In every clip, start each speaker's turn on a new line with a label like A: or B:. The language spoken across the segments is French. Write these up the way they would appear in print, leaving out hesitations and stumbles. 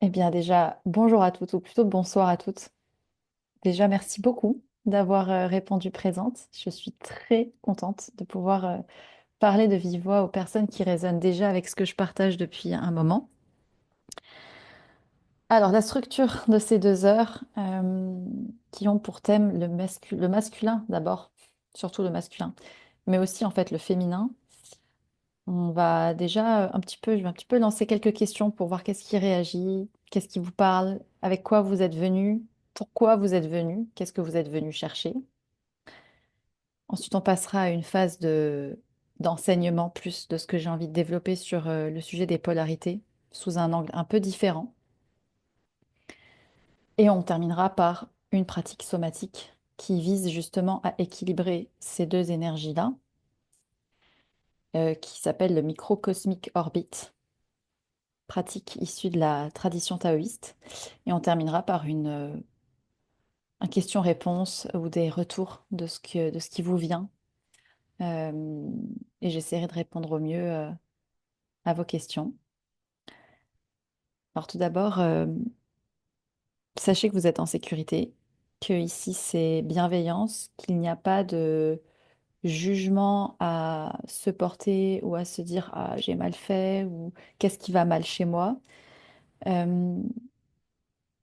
A: Eh bien déjà, bonjour à toutes, ou plutôt bonsoir à toutes. Déjà, merci beaucoup d'avoir répondu présente. Je suis très contente de pouvoir parler de vive voix aux personnes qui résonnent déjà avec ce que je partage depuis un moment. Alors, la structure de ces 2 heures qui ont pour thème le masculin d'abord, surtout le masculin, mais aussi en fait le féminin. On va déjà je vais un petit peu lancer quelques questions pour voir qu'est-ce qui réagit, qu'est-ce qui vous parle, avec quoi vous êtes venu, pourquoi vous êtes venu, qu'est-ce que vous êtes venu chercher. Ensuite, on passera à une phase d'enseignement plus de ce que j'ai envie de développer sur le sujet des polarités sous un angle un peu différent. Et on terminera par une pratique somatique qui vise justement à équilibrer ces deux énergies-là, qui s'appelle le microcosmic orbit, pratique issue de la tradition taoïste. Et on terminera par un question-réponse ou des retours de ce qui vous vient. Euh, et j'essaierai de répondre au mieux à vos questions. Alors tout d'abord, sachez que vous êtes en sécurité, que ici c'est bienveillance, qu'il n'y a pas de jugement à se porter ou à se dire ah j'ai mal fait ou qu'est-ce qui va mal chez moi. Euh,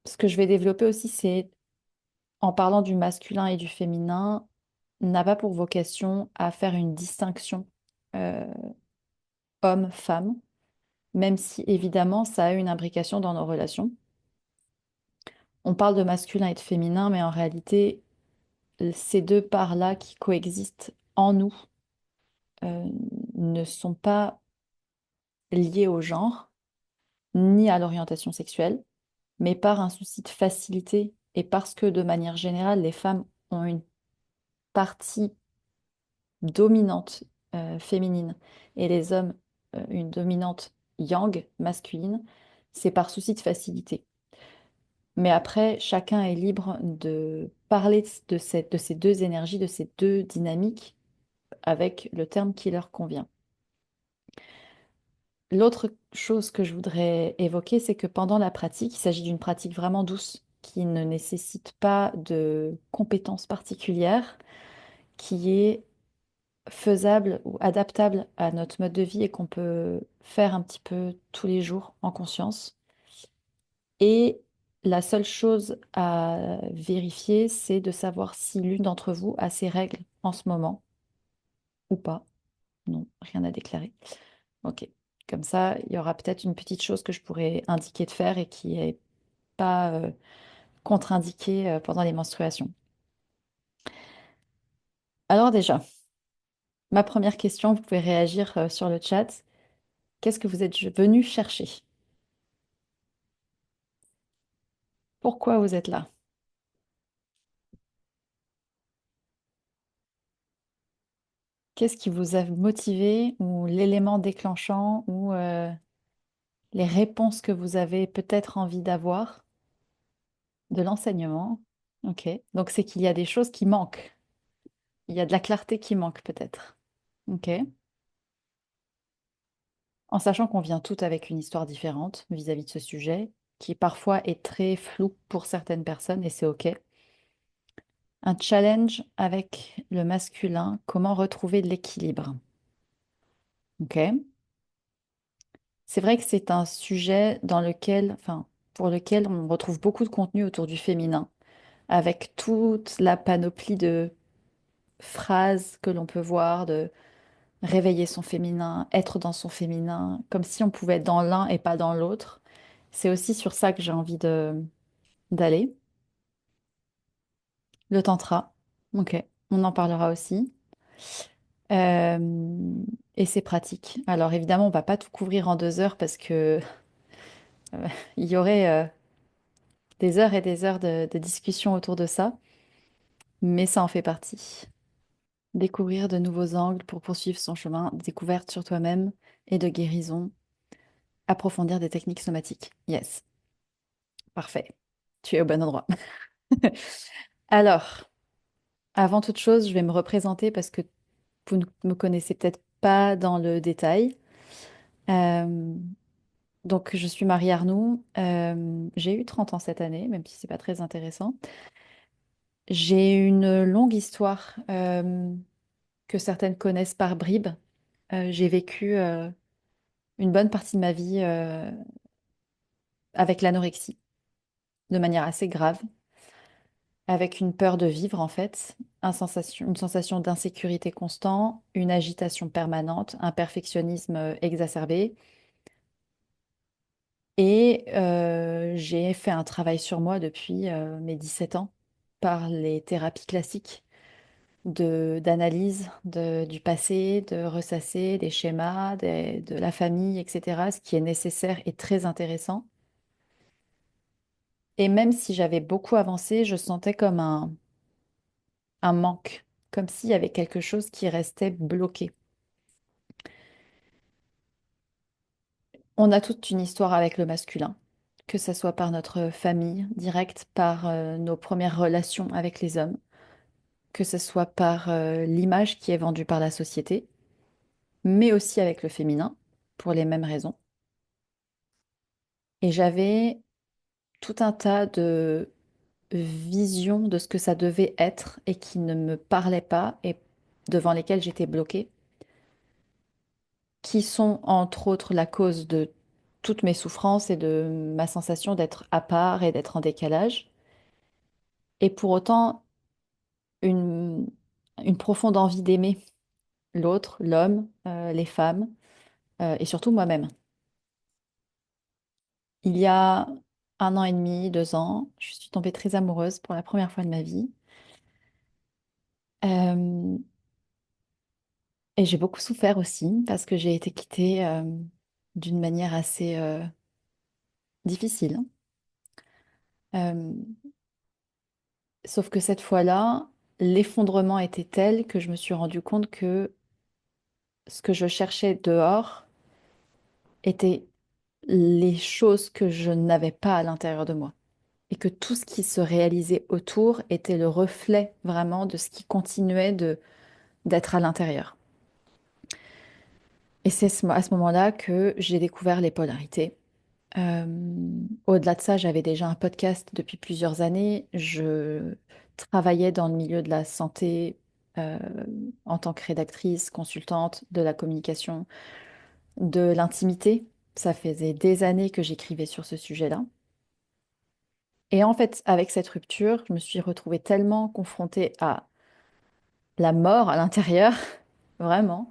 A: Ce que je vais développer aussi, c'est en parlant du masculin et du féminin, n'a pas pour vocation à faire une distinction euh, homme-femme, même si évidemment ça a une imbrication dans nos relations. On parle de masculin et de féminin, mais en réalité, ces deux parts-là qui coexistent en nous euh, ne sont pas liées au genre ni à l'orientation sexuelle, mais par un souci de facilité et parce que de manière générale, les femmes ont une partie dominante féminine et les hommes une dominante yang masculine, c'est par souci de facilité. Mais après, chacun est libre de parler de ces deux énergies, de ces deux dynamiques avec le terme qui leur convient. L'autre chose que je voudrais évoquer, c'est que pendant la pratique, il s'agit d'une pratique vraiment douce qui ne nécessite pas de compétences particulières, qui est faisable ou adaptable à notre mode de vie et qu'on peut faire un petit peu tous les jours en conscience. Et la seule chose à vérifier, c'est de savoir si l'une d'entre vous a ses règles en ce moment ou pas. Non, rien à déclarer. Ok. Comme ça, il y aura peut-être une petite chose que je pourrais indiquer de faire et qui n'est pas contre-indiquée pendant les menstruations. Alors déjà, ma première question, vous pouvez réagir sur le chat. Qu'est-ce que vous êtes venu chercher? Pourquoi vous êtes là? Qu'est-ce qui vous a motivé ou l'élément déclenchant ou les réponses que vous avez peut-être envie d'avoir de l'enseignement? Ok. Donc c'est qu'il y a des choses qui manquent. Il y a de la clarté qui manque peut-être. Ok. En sachant qu'on vient toutes avec une histoire différente vis-à-vis de ce sujet, qui parfois est très flou pour certaines personnes, et c'est OK. Un challenge avec le masculin, comment retrouver l'équilibre. OK? C'est vrai que c'est un sujet dans lequel, enfin, pour lequel on retrouve beaucoup de contenu autour du féminin, avec toute la panoplie de phrases que l'on peut voir, de réveiller son féminin, être dans son féminin, comme si on pouvait être dans l'un et pas dans l'autre. C'est aussi sur ça que j'ai envie d'aller. Le tantra, ok, on en parlera aussi. Euh, et c'est pratique. Alors évidemment, on va pas tout couvrir en 2 heures parce que il y aurait des heures et des heures de discussion autour de ça, mais ça en fait partie. Découvrir de nouveaux angles pour poursuivre son chemin, de découverte sur toi-même et de guérison, approfondir des techniques somatiques. Yes, parfait. Tu es au bon endroit. Alors, avant toute chose, je vais me représenter parce que vous ne me connaissez peut-être pas dans le détail. Euh, Donc, je suis Marie Arnoux. J'ai eu 30 ans cette année, même si c'est pas très intéressant. J'ai une longue histoire que certaines connaissent par bribes. J'ai vécu une bonne partie de ma vie avec l'anorexie, de manière assez grave, avec une peur de vivre en fait, une sensation d'insécurité constant, une agitation permanente, un perfectionnisme exacerbé. Et j'ai fait un travail sur moi depuis mes 17 ans par les thérapies classiques d'analyse du passé, de ressasser des schémas, de la famille, etc., ce qui est nécessaire et très intéressant. Et même si j'avais beaucoup avancé, je sentais comme un manque, comme s'il y avait quelque chose qui restait bloqué. On a toute une histoire avec le masculin, que ce soit par notre famille directe, par nos premières relations avec les hommes, que ce soit par l'image qui est vendue par la société, mais aussi avec le féminin, pour les mêmes raisons. Et j'avais tout un tas de visions de ce que ça devait être et qui ne me parlaient pas et devant lesquelles j'étais bloquée, qui sont entre autres la cause de toutes mes souffrances et de ma sensation d'être à part et d'être en décalage. Et pour autant, une, une profonde envie d'aimer l'autre, l'homme, les femmes, et surtout moi-même. Il y a 1 an et demi, 2 ans, je suis tombée très amoureuse pour la première fois de ma vie. Euh, et j'ai beaucoup souffert aussi parce que j'ai été quittée d'une manière assez difficile. Euh, Sauf que cette fois-là, l'effondrement était tel que je me suis rendu compte que ce que je cherchais dehors était les choses que je n'avais pas à l'intérieur de moi. Et que tout ce qui se réalisait autour était le reflet vraiment de ce qui continuait d'être à l'intérieur. Et c'est à ce moment-là que j'ai découvert les polarités. Euh, Au-delà de ça, j'avais déjà un podcast depuis plusieurs années. Je travaillais dans le milieu de la santé euh, en tant que rédactrice, consultante de la communication, de l'intimité. Ça faisait des années que j'écrivais sur ce sujet-là. Et en fait, avec cette rupture, je me suis retrouvée tellement confrontée à la mort à l'intérieur, vraiment,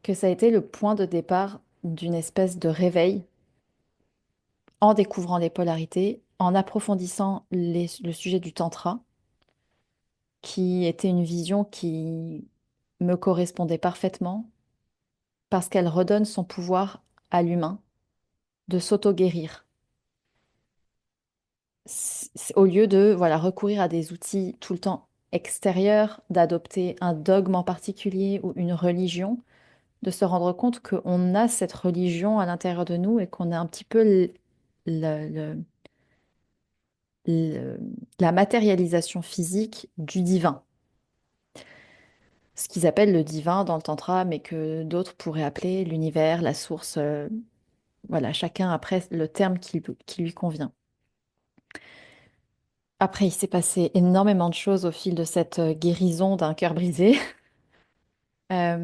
A: que ça a été le point de départ d'une espèce de réveil en découvrant les polarités, en approfondissant le sujet du tantra, qui était une vision qui me correspondait parfaitement parce qu'elle redonne son pouvoir à l'humain de s'auto-guérir. Au lieu de voilà, recourir à des outils tout le temps extérieurs, d'adopter un dogme en particulier ou une religion, de se rendre compte qu'on a cette religion à l'intérieur de nous et qu'on a un petit peu le- le- le- la matérialisation physique du divin. Ce qu'ils appellent le divin dans le tantra, mais que d'autres pourraient appeler l'univers, la source. Voilà, chacun après le terme qui lui convient. Après, il s'est passé énormément de choses au fil de cette guérison d'un cœur brisé. Euh,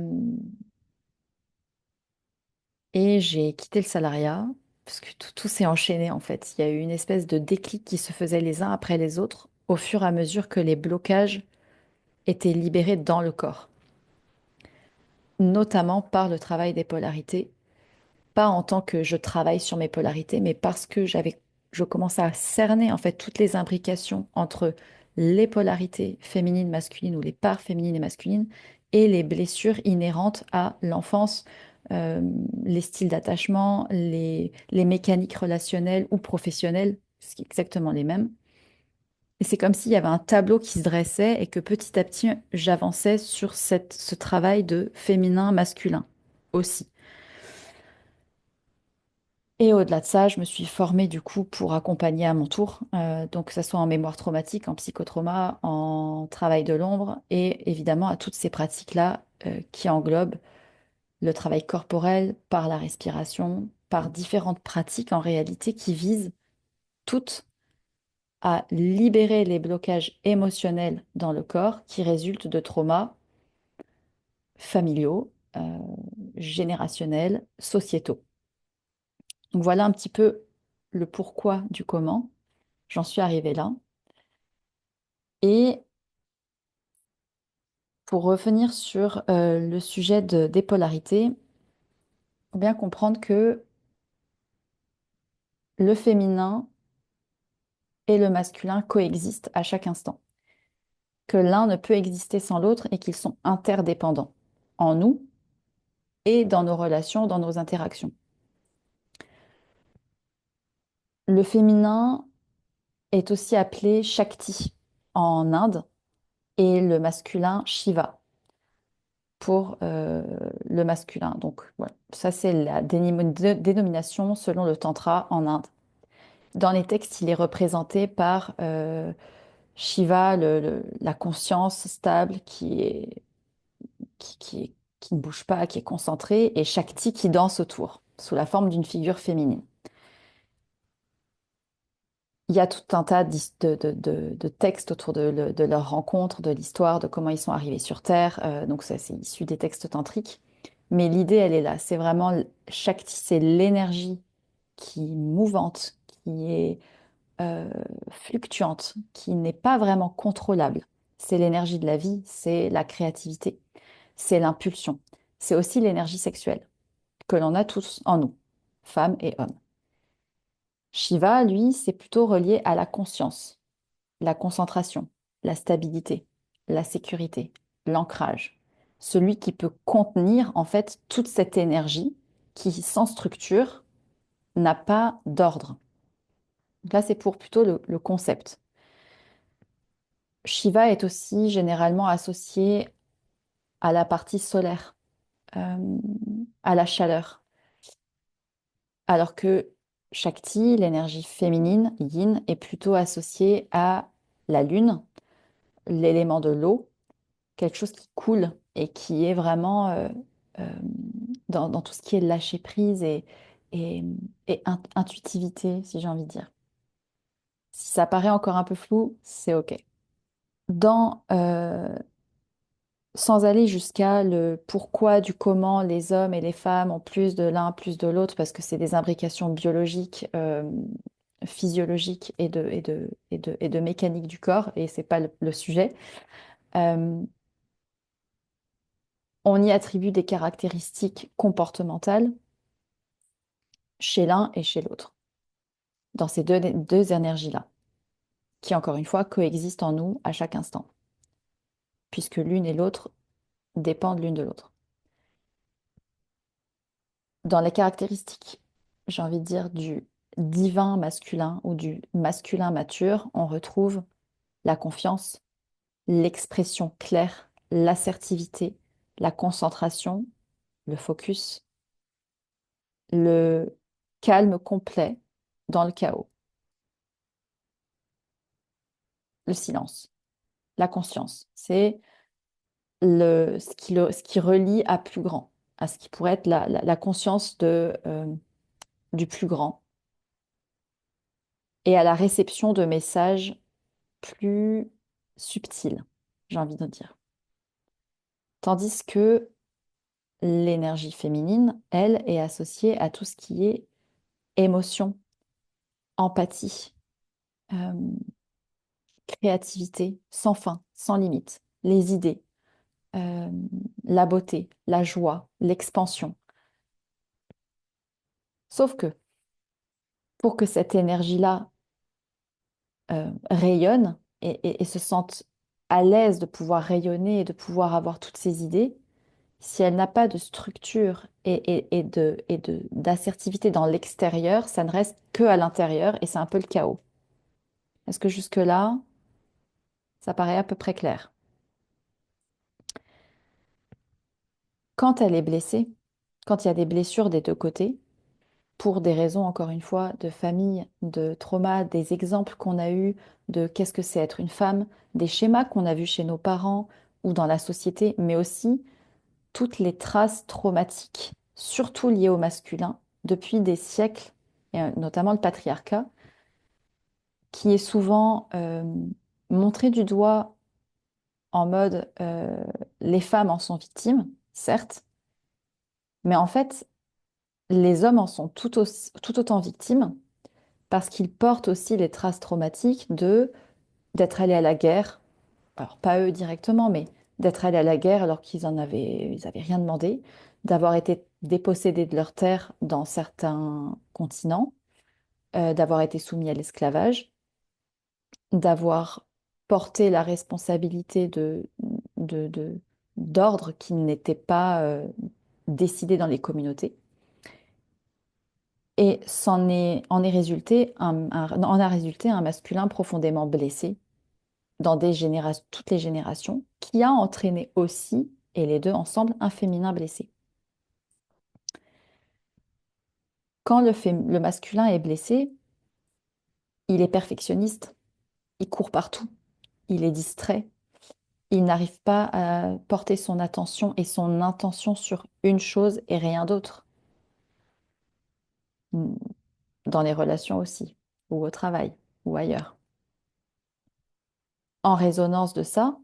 A: et j'ai quitté le salariat parce que tout s'est enchaîné en fait. Il y a eu une espèce de déclic qui se faisait les uns après les autres au fur et à mesure que les blocages étaient libérés dans le corps, notamment par le travail des polarités. Pas en tant que je travaille sur mes polarités, mais parce que je commençais à cerner en fait toutes les imbrications entre les polarités féminines, masculines ou les parts féminines et masculines et les blessures inhérentes à l'enfance, euh, les styles d'attachement, les mécaniques relationnelles ou professionnelles, ce qui est exactement les mêmes. Et c'est comme s'il y avait un tableau qui se dressait et que petit à petit, j'avançais sur ce travail de féminin-masculin aussi. Et au-delà de ça, je me suis formée du coup pour accompagner à mon tour, donc que ce soit en mémoire traumatique, en psychotrauma, en travail de l'ombre, et évidemment à toutes ces pratiques-là qui englobent le travail corporel par la respiration, par différentes pratiques en réalité qui visent toutes à libérer les blocages émotionnels dans le corps qui résultent de traumas familiaux, générationnels, sociétaux. Donc voilà un petit peu le pourquoi du comment j'en suis arrivée là. Et pour revenir sur le sujet des polarités, il faut bien comprendre que le féminin et le masculin coexistent à chaque instant, que l'un ne peut exister sans l'autre et qu'ils sont interdépendants en nous et dans nos relations, dans nos interactions. Le féminin est aussi appelé Shakti en Inde et le masculin Shiva pour le masculin. Donc voilà, ça c'est la dénomination selon le Tantra en Inde. Dans les textes, il est représenté par Shiva, la conscience stable qui ne bouge pas, qui est concentrée, et Shakti qui danse autour, sous la forme d'une figure féminine. Il y a tout un tas de textes autour de leur rencontre, de l'histoire, de comment ils sont arrivés sur Terre. Donc ça, c'est issu des textes tantriques. Mais l'idée, elle est là. C'est vraiment Shakti, c'est l'énergie qui est mouvante, qui est euh, fluctuante, qui n'est pas vraiment contrôlable. C'est l'énergie de la vie, c'est la créativité, c'est l'impulsion. C'est aussi l'énergie sexuelle que l'on a tous en nous, femmes et hommes. Shiva, lui, c'est plutôt relié à la conscience, la concentration, la stabilité, la sécurité, l'ancrage. Celui qui peut contenir en fait toute cette énergie qui, sans structure, n'a pas d'ordre. Donc là, c'est pour plutôt le concept. Shiva est aussi généralement associé à la partie solaire, euh, à la chaleur, alors que Shakti, l'énergie féminine, yin, est plutôt associée à la lune, l'élément de l'eau, quelque chose qui coule et qui est vraiment euh, dans tout ce qui est lâcher prise et, et intuitivité, si j'ai envie de dire. Si ça paraît encore un peu flou, c'est OK. Dans, sans aller jusqu'à le pourquoi du comment les hommes et les femmes ont plus de l'un, plus de l'autre, parce que c'est des imbrications biologiques, physiologiques et de mécanique du corps, et c'est pas le sujet. Euh, on y attribue des caractéristiques comportementales chez l'un et chez l'autre, dans ces deux énergies-là, qui encore une fois coexistent en nous à chaque instant, puisque l'une et l'autre dépendent l'une de l'autre. Dans les caractéristiques, j'ai envie de dire, du divin masculin ou du masculin mature, on retrouve la confiance, l'expression claire, l'assertivité, la concentration, le focus, le calme complet dans le chaos, le silence, la conscience. C'est ce qui relie à plus grand, à ce qui pourrait être la conscience du plus grand et à la réception de messages plus subtils, j'ai envie de dire. Tandis que l'énergie féminine, elle, est associée à tout ce qui est émotion, empathie, euh, créativité, sans fin, sans limite, les idées, euh, la beauté, la joie, l'expansion. Sauf que pour que cette énergie-là rayonne et se sente à l'aise de pouvoir rayonner et de pouvoir avoir toutes ces idées, si elle n'a pas de structure d'assertivité dans l'extérieur, ça ne reste que à l'intérieur et c'est un peu le chaos. Est-ce que jusque-là, ça paraît à peu près clair? Quand elle est blessée, quand il y a des blessures des deux côtés, pour des raisons, encore une fois, de famille, de trauma, des exemples qu'on a eus de qu'est-ce que c'est être une femme, des schémas qu'on a vus chez nos parents ou dans la société, mais aussi toutes les traces traumatiques, surtout liées au masculin, depuis des siècles, et notamment le patriarcat, qui est souvent montré du doigt en mode les femmes en sont victimes, certes, mais en fait, les hommes en sont tout autant victimes parce qu'ils portent aussi les traces traumatiques de d'être allés à la guerre, alors pas eux directement, mais d'être allés à la guerre alors ils avaient rien demandé, d'avoir été dépossédés de leurs terres dans certains continents, d'avoir été soumis à l'esclavage, d'avoir porté la responsabilité de, de- d'ordres qui n'étaient pas décidés dans les communautés. Et en est résulté en a résulté un masculin profondément blessé dans toutes les générations, qui a entraîné aussi, et les deux ensemble, un féminin blessé. Quand le masculin est blessé, il est perfectionniste, il court partout, il est distrait, il n'arrive pas à porter son attention et son intention sur une chose et rien d'autre, mm, dans les relations aussi, ou au travail, ou ailleurs. En résonance de ça,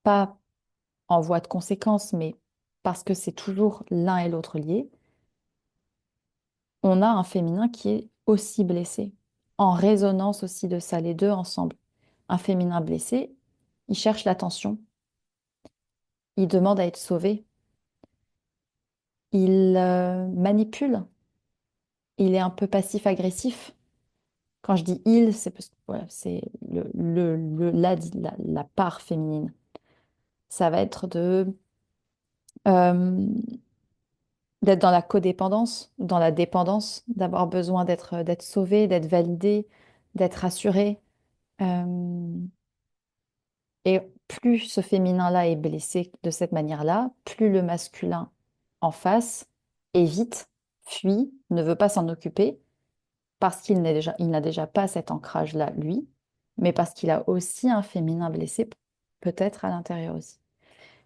A: pas en voie de conséquence, mais parce que c'est toujours l'un et l'autre liés, on a un féminin qui est aussi blessé, en résonance aussi de ça, les deux ensemble. Un féminin blessé, il cherche l'attention, il demande à être sauvé, il manipule, il est un peu passif-agressif. Quand je dis il, c'est parce que voilà, c'est la part féminine. Ça va être euh, d'être dans la codépendance, dans la dépendance, d'avoir besoin d'être sauvé, d'être validé, d'être rassuré. Euh, Et plus ce féminin-là est blessé de cette manière-là, plus le masculin en face évite, fuit, ne veut pas s'en occuper, parce il n'a déjà pas cet ancrage-là, lui, mais parce qu'il a aussi un féminin blessé, peut-être à l'intérieur aussi.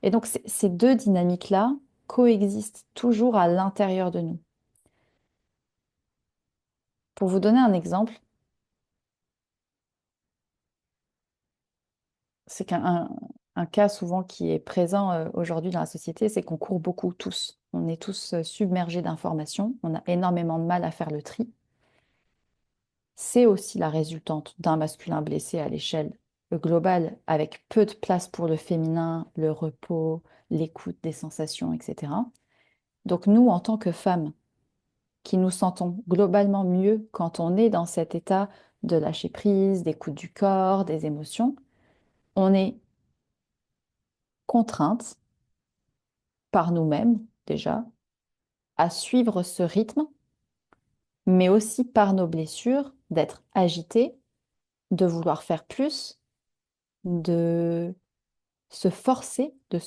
A: Et donc ces deux dynamiques-là coexistent toujours à l'intérieur de nous. Pour vous donner un exemple, c'est un cas souvent qui est présent aujourd'hui dans la société, c'est qu'on court beaucoup tous. On est tous submergés d'informations, on a énormément de mal à faire le tri. C'est aussi la résultante d'un masculin blessé à l'échelle globale, avec peu de place pour le féminin, le repos, l'écoute des sensations, etc. Donc nous, en tant que femmes, qui nous sentons globalement mieux quand on est dans cet état de lâcher prise, d'écoute du corps, des émotions, on est contraintes par nous-mêmes déjà à suivre ce rythme, mais aussi par nos blessures, d'être agité, de vouloir faire plus, de se forcer, de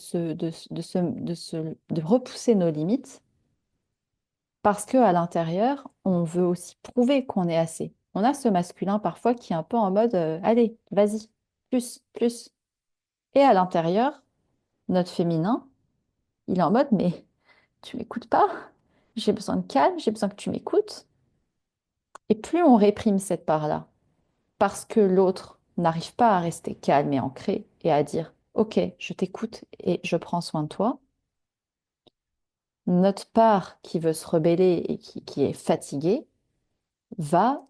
A: repousser nos limites, parce que à l'intérieur, on veut aussi prouver qu'on est assez. On a ce masculin parfois qui est un peu en mode allez, vas-y, plus, plus. Et à l'intérieur, notre féminin, il est en mode mais tu m'écoutes pas? J'ai besoin de calme, j'ai besoin que tu m'écoutes. Et plus on réprime cette part-là, parce que l'autre n'arrive pas à rester calme et ancré et à dire, OK, je t'écoute et je prends soin de toi, notre part qui veut se rebeller et qui est fatiguée va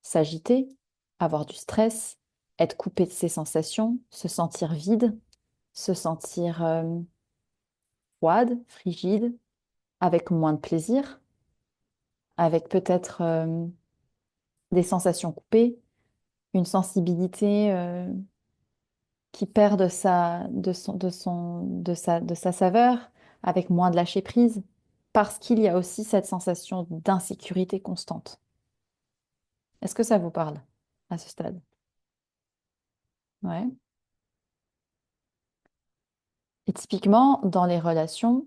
A: s'agiter, avoir du stress, être coupée de ses sensations, se sentir vide, se sentir froide, frigide, avec moins de plaisir, avec peut-être des sensations coupées, une sensibilité qui perd de sa saveur, avec moins de lâcher prise, parce qu'il y a aussi cette sensation d'insécurité constante. Est-ce que ça vous parle à ce stade? Ouais. Et typiquement, dans les relations,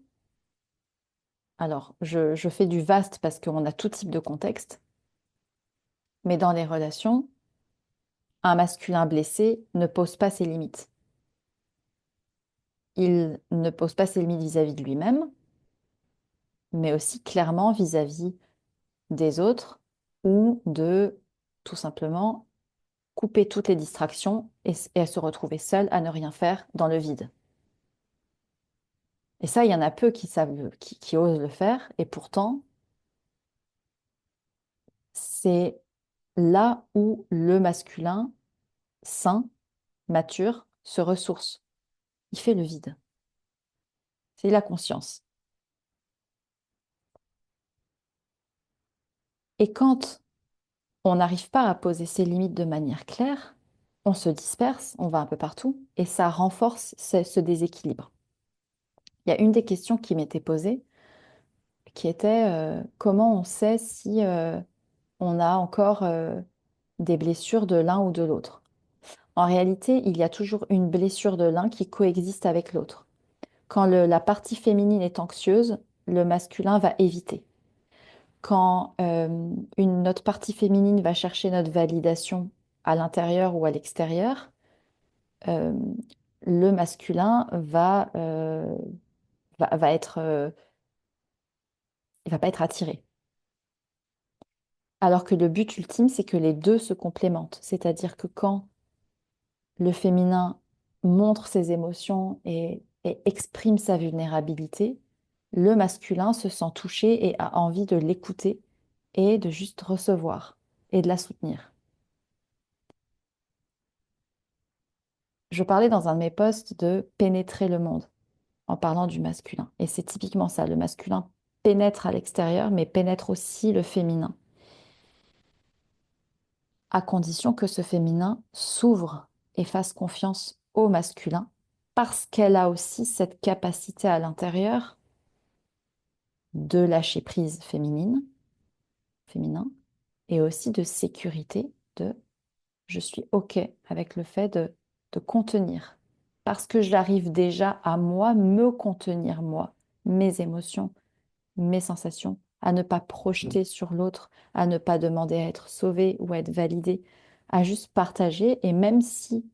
A: alors je fais du vaste parce qu'on a tout type de contexte, mais dans les relations, un masculin blessé ne pose pas ses limites. Il ne pose pas ses limites vis-à-vis de lui-même, mais aussi clairement vis-à-vis des autres ou de tout simplement couper toutes les distractions et à se retrouver seule à ne rien faire dans le vide. Et ça, il y en a peu qui savent, qui osent le faire. Et pourtant, c'est là où le masculin sain, mature, se ressource. Il fait le vide. C'est la conscience. Et quand on n'arrive pas à poser ses limites de manière claire, on se disperse, on va un peu partout, et ça renforce ce déséquilibre. Il y a une des questions qui m'était posée, qui était comment on sait si on a encore des blessures de l'un ou de l'autre. En réalité, il y a toujours une blessure de l'un qui coexiste avec l'autre. Quand la partie féminine est anxieuse, le masculin va éviter. Quand notre partie féminine va chercher notre validation à l'intérieur ou à l'extérieur, euh, le masculin va être, il va pas être attiré. Alors que le but ultime, c'est que les deux se complémentent. C'est-à-dire que quand le féminin montre ses émotions et exprime sa vulnérabilité, le masculin se sent touché et a envie de l'écouter et de juste recevoir et de la soutenir. Je parlais dans un de mes posts de pénétrer le monde en parlant du masculin. Et c'est typiquement ça, le masculin pénètre à l'extérieur, mais pénètre aussi le féminin, à condition que ce féminin s'ouvre et fasse confiance au masculin, parce qu'elle a aussi cette capacité à l'intérieur de lâcher prise féminin, et aussi de sécurité, de je suis OK avec le fait de contenir, parce que j'arrive déjà à moi me contenir, moi, mes émotions, mes sensations, à ne pas projeter sur l'autre, à ne pas demander à être sauvé ou à être validé, à juste partager, et même si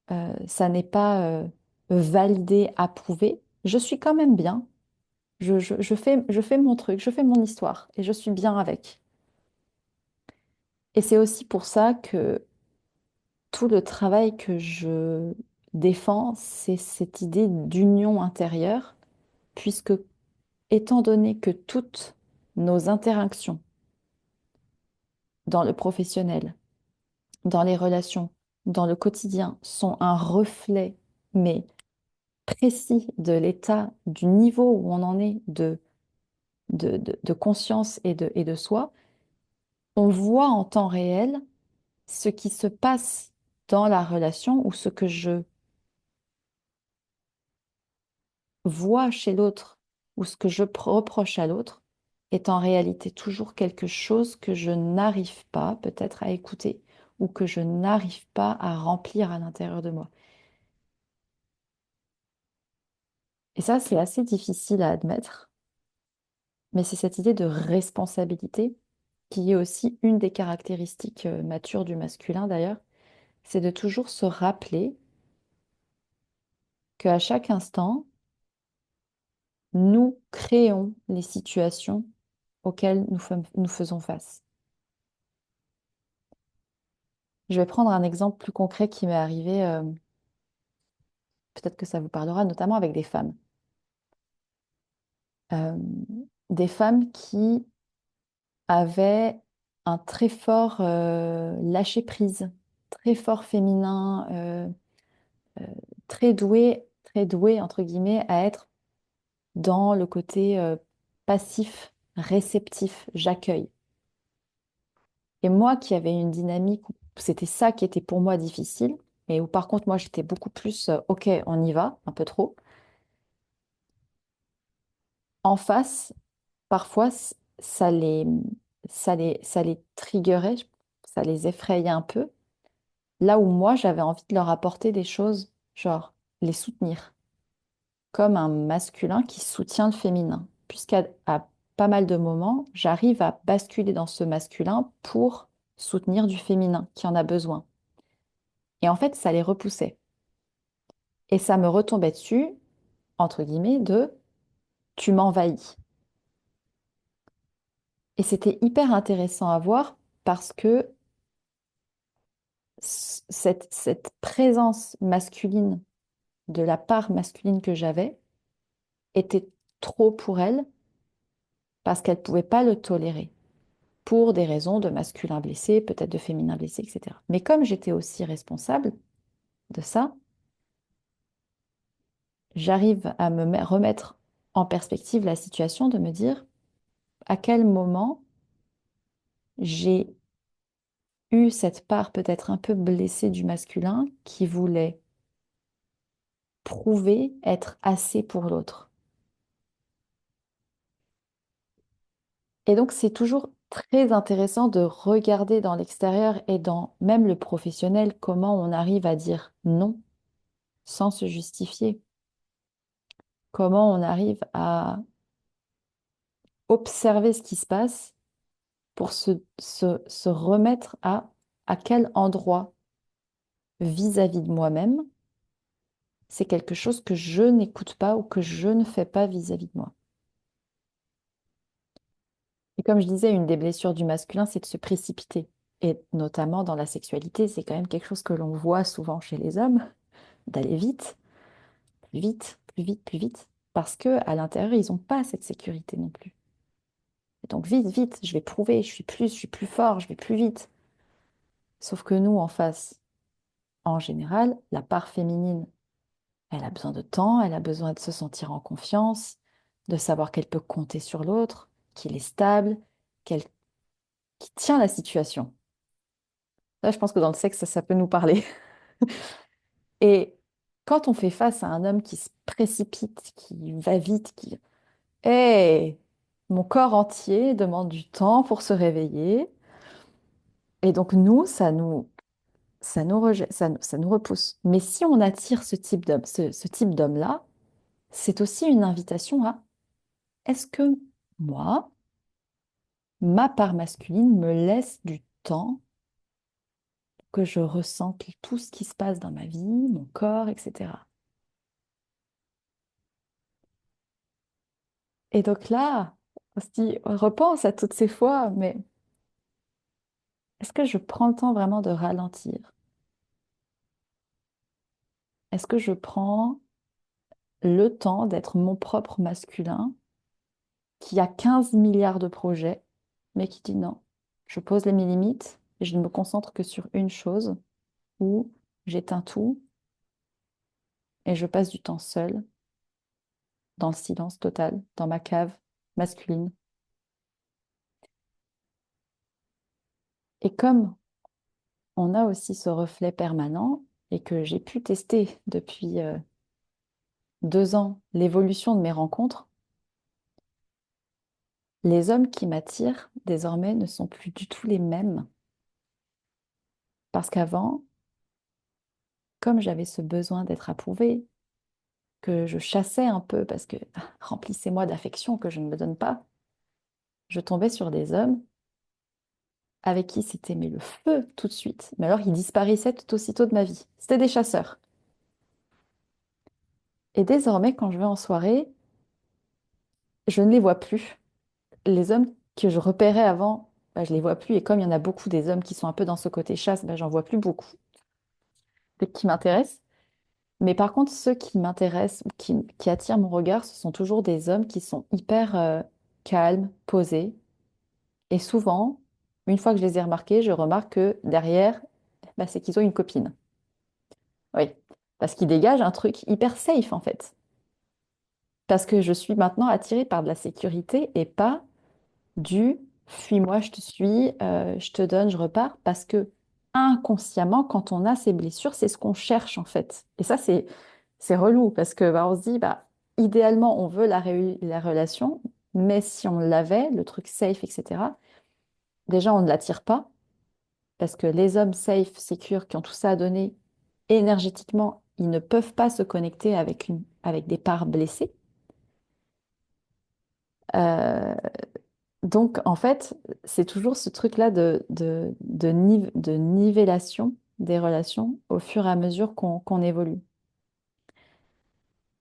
A: ça n'est pas validé, approuvé, je suis quand même bien. Je fais mon truc, je fais mon histoire et je suis bien avec. Et c'est aussi pour ça que tout le travail que je défends, c'est cette idée d'union intérieure, puisque étant donné que toutes nos interactions dans le professionnel, dans les relations, dans le quotidien, sont un reflet, mais précis de l'état, du niveau où on en est de conscience et de soi, on voit en temps réel ce qui se passe dans la relation ou ce que je vois chez l'autre ou ce que je reproche à l'autre est en réalité toujours quelque chose que je n'arrive pas peut-être à écouter ou que je n'arrive pas à remplir à l'intérieur de moi. Et ça, c'est assez difficile à admettre, mais c'est cette idée de responsabilité qui est aussi une des caractéristiques matures du masculin d'ailleurs, c'est de toujours se rappeler qu'à chaque instant, nous créons les situations auxquelles nous faisons face. Je vais prendre un exemple plus concret qui m'est arrivé, peut-être que ça vous parlera, notamment avec des femmes. Euh, des femmes qui avaient un très fort lâcher-prise, très fort féminin, très doué, entre guillemets, à être dans le côté passif, réceptif, j'accueille. Et moi qui avais une dynamique où c'était ça qui était pour moi difficile, et où par contre moi j'étais beaucoup plus OK, on y va, un peu trop. En face, parfois ça les triggerait, ça les effrayait un peu. Là où moi j'avais envie de leur apporter des choses, genre les soutenir, comme un masculin qui soutient le féminin, à pas mal de moments, j'arrive à basculer dans ce masculin pour soutenir du féminin qui en a besoin. Et en fait, ça les repoussait. Et ça me retombait dessus, entre guillemets, de tu m'envahis. Et c'était hyper intéressant à voir parce que cette présence masculine de la part masculine que j'avais était trop pour elle parce qu'elle ne pouvait pas le tolérer pour des raisons de masculin blessé, peut-être de féminin blessé, etc. Mais comme j'étais aussi responsable de ça, j'arrive à remettre en perspective la situation, de me dire à quel moment j'ai eu cette part peut-être un peu blessée du masculin qui voulait prouver être assez pour l'autre. Et donc, c'est toujours très intéressant de regarder dans l'extérieur et dans même le professionnel comment on arrive à dire non sans se justifier, comment on arrive à observer ce qui se passe pour se remettre à quel endroit vis-à-vis de moi-même, c'est quelque chose que je n'écoute pas ou que je ne fais pas vis-à-vis de moi. Et comme je disais, une des blessures du masculin, c'est de se précipiter. Et notamment dans la sexualité, c'est quand même quelque chose que l'on voit souvent chez les hommes, d'aller vite, plus vite, plus vite, plus vite, parce que à l'intérieur, ils n'ont pas cette sécurité non plus. Et donc vite, vite, je vais prouver, je suis plus fort, je vais plus vite. Sauf que nous, en face, en général, la part féminine, elle a besoin de temps, elle a besoin de se sentir en confiance, de savoir qu'elle peut compter sur l'autre, qu'il est stable, qu'elle qui tient la situation. Là, je pense que dans le sexe, ça peut nous parler. Et quand on fait face à un homme qui se précipite, qui va vite, qui... Hey, mon corps entier demande du temps pour se réveiller. Et donc, nous, ça nous rejette, ça nous repousse. Mais si on attire ce type d'homme, ce type d'homme-là, c'est aussi une invitation à est-ce que moi, ma part masculine me laisse du temps que je ressente tout ce qui se passe dans ma vie, mon corps, etc. Et donc là, on se dit, on repense à toutes ces fois, mais est-ce que je prends le temps vraiment de ralentir? Est-ce que je prends le temps d'être mon propre masculin qui a 15 milliards de projets, mais qui dit non, je pose mes limites et je ne me concentre que sur une chose où j'éteins tout et je passe du temps seul, dans le silence total, dans ma cave masculine. Et comme on a aussi ce reflet permanent et que j'ai pu tester depuis 2 ans l'évolution de mes rencontres, les hommes qui m'attirent désormais ne sont plus du tout les mêmes. Parce qu'avant, comme j'avais ce besoin d'être approuvée, que je chassais un peu parce que remplissez-moi d'affection que je ne me donne pas, je tombais sur des hommes avec qui c'était mais le feu tout de suite. Mais alors ils disparaissaient tout aussitôt de ma vie. C'était des chasseurs. Et désormais, quand je vais en soirée, je ne les vois plus. Les hommes que je repérais avant, bah, je les vois plus. Et comme il y en a beaucoup des hommes qui sont un peu dans ce côté chasse, bah, j'en vois plus beaucoup qui m'intéressent. Mais par contre, ceux qui m'intéressent ou qui attirent mon regard, ce sont toujours des hommes qui sont hyper calmes, posés. Et souvent, une fois que je les ai remarqués, je remarque que derrière, bah, c'est qu'ils ont une copine. Oui, parce qu'ils dégagent un truc hyper safe en fait. Parce que je suis maintenant attirée par de la sécurité et pas du fuis-moi, je te suis, je te donne, je repars. Parce que inconsciemment, quand on a ces blessures, c'est ce qu'on cherche en fait. Et ça, c'est relou parce que bah, on se dit, bah, idéalement, on veut la relation, mais si on l'avait, le truc safe, etc., déjà, on ne l'attire pas parce que les hommes safe, secure, qui ont tout ça à donner, énergétiquement, ils ne peuvent pas se connecter avec des parts blessées. Euh, donc, en fait, c'est toujours ce truc-là de nivellation des relations au fur et à mesure qu'on évolue.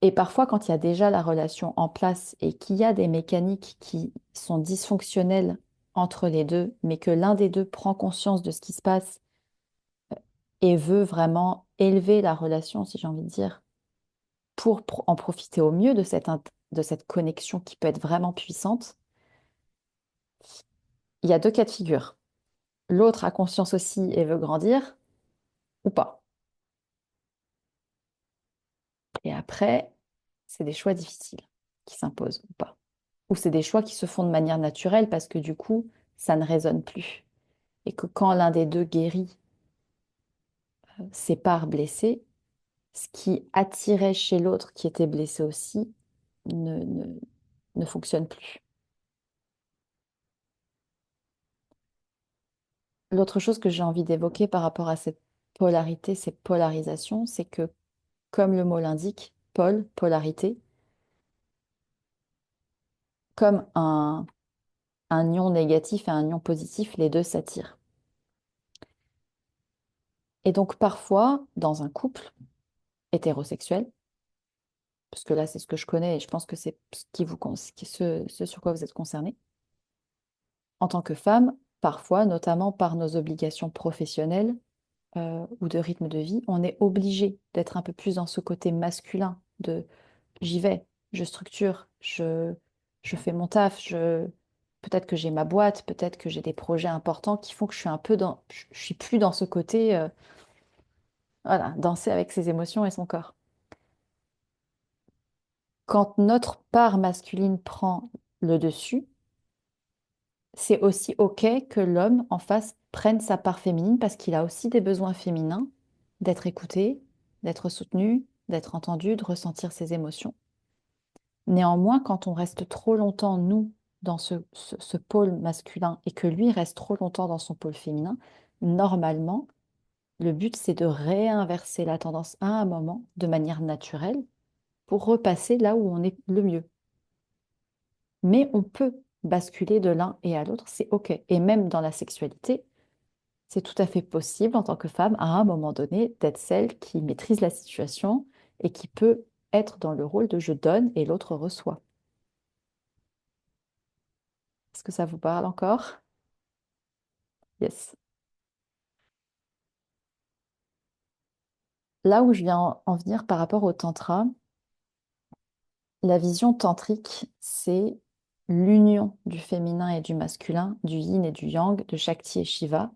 A: Et parfois, quand il y a déjà la relation en place et qu'il y a des mécaniques qui sont dysfonctionnelles entre les deux, mais que l'un des deux prend conscience de ce qui se passe et veut vraiment élever la relation, si j'ai envie de dire, pour en profiter au mieux de de cette connexion qui peut être vraiment puissante, il y a deux cas de figure. L'autre a conscience aussi et veut grandir, ou pas. Et après, c'est des choix difficiles qui s'imposent ou pas. Ou c'est des choix qui se font de manière naturelle parce que du coup, ça ne résonne plus. Et que quand l'un des deux guérit ses parts blessées, ce qui attirait chez l'autre qui était blessé aussi ne, ne, ne fonctionne plus. L'autre chose que j'ai envie d'évoquer par rapport à cette polarité, ces polarisations, c'est que, comme le mot l'indique, pôle, polarité, comme un ion négatif et un ion positif, les deux s'attirent. Et donc parfois, dans un couple hétérosexuel, parce que là c'est ce que je connais et je pense que c'est ce sur quoi vous êtes concerné, en tant que femme, parfois, notamment par nos obligations professionnelles ou de rythme de vie, on est obligé d'être un peu plus dans ce côté masculin de j'y vais, je structure, je fais mon taf, peut-être que j'ai ma boîte, peut-être que j'ai des projets importants qui font que je suis un peu je suis plus dans ce côté, voilà, danser avec ses émotions et son corps. Quand notre part masculine prend le dessus, c'est aussi OK que l'homme en face prenne sa part féminine parce qu'il a aussi des besoins féminins d'être écouté, d'être soutenu, d'être entendu, de ressentir ses émotions. Néanmoins, quand on reste trop longtemps, nous, dans ce pôle masculin et que lui reste trop longtemps dans son pôle féminin, normalement, le but, c'est de réinverser la tendance à un moment de manière naturelle pour repasser là où on est le mieux. Mais on peut basculer de l'un et à l'autre, c'est OK. Et même dans la sexualité, c'est tout à fait possible en tant que femme, à un moment donné, d'être celle qui maîtrise la situation et qui peut être dans le rôle de je donne et l'autre reçoit. Est-ce que ça vous parle encore? Yes. Là où je viens en venir par rapport au tantra, la vision tantrique, c'est l'union du féminin et du masculin, du yin et du yang, de Shakti et Shiva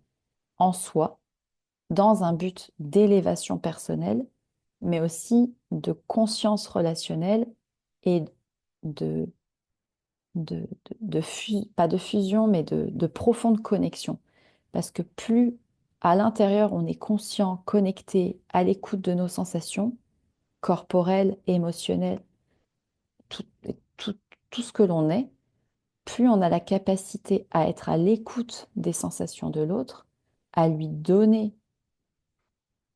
A: en soi, dans un but d'élévation personnelle, mais aussi de conscience relationnelle et de, pas de fusion, mais de profonde connexion. Parce que plus à l'intérieur on est conscient, connecté, à l'écoute de nos sensations corporelles, émotionnelles, tout, tout, tout ce que l'on est, plus on a la capacité à être à l'écoute des sensations de l'autre, à lui donner,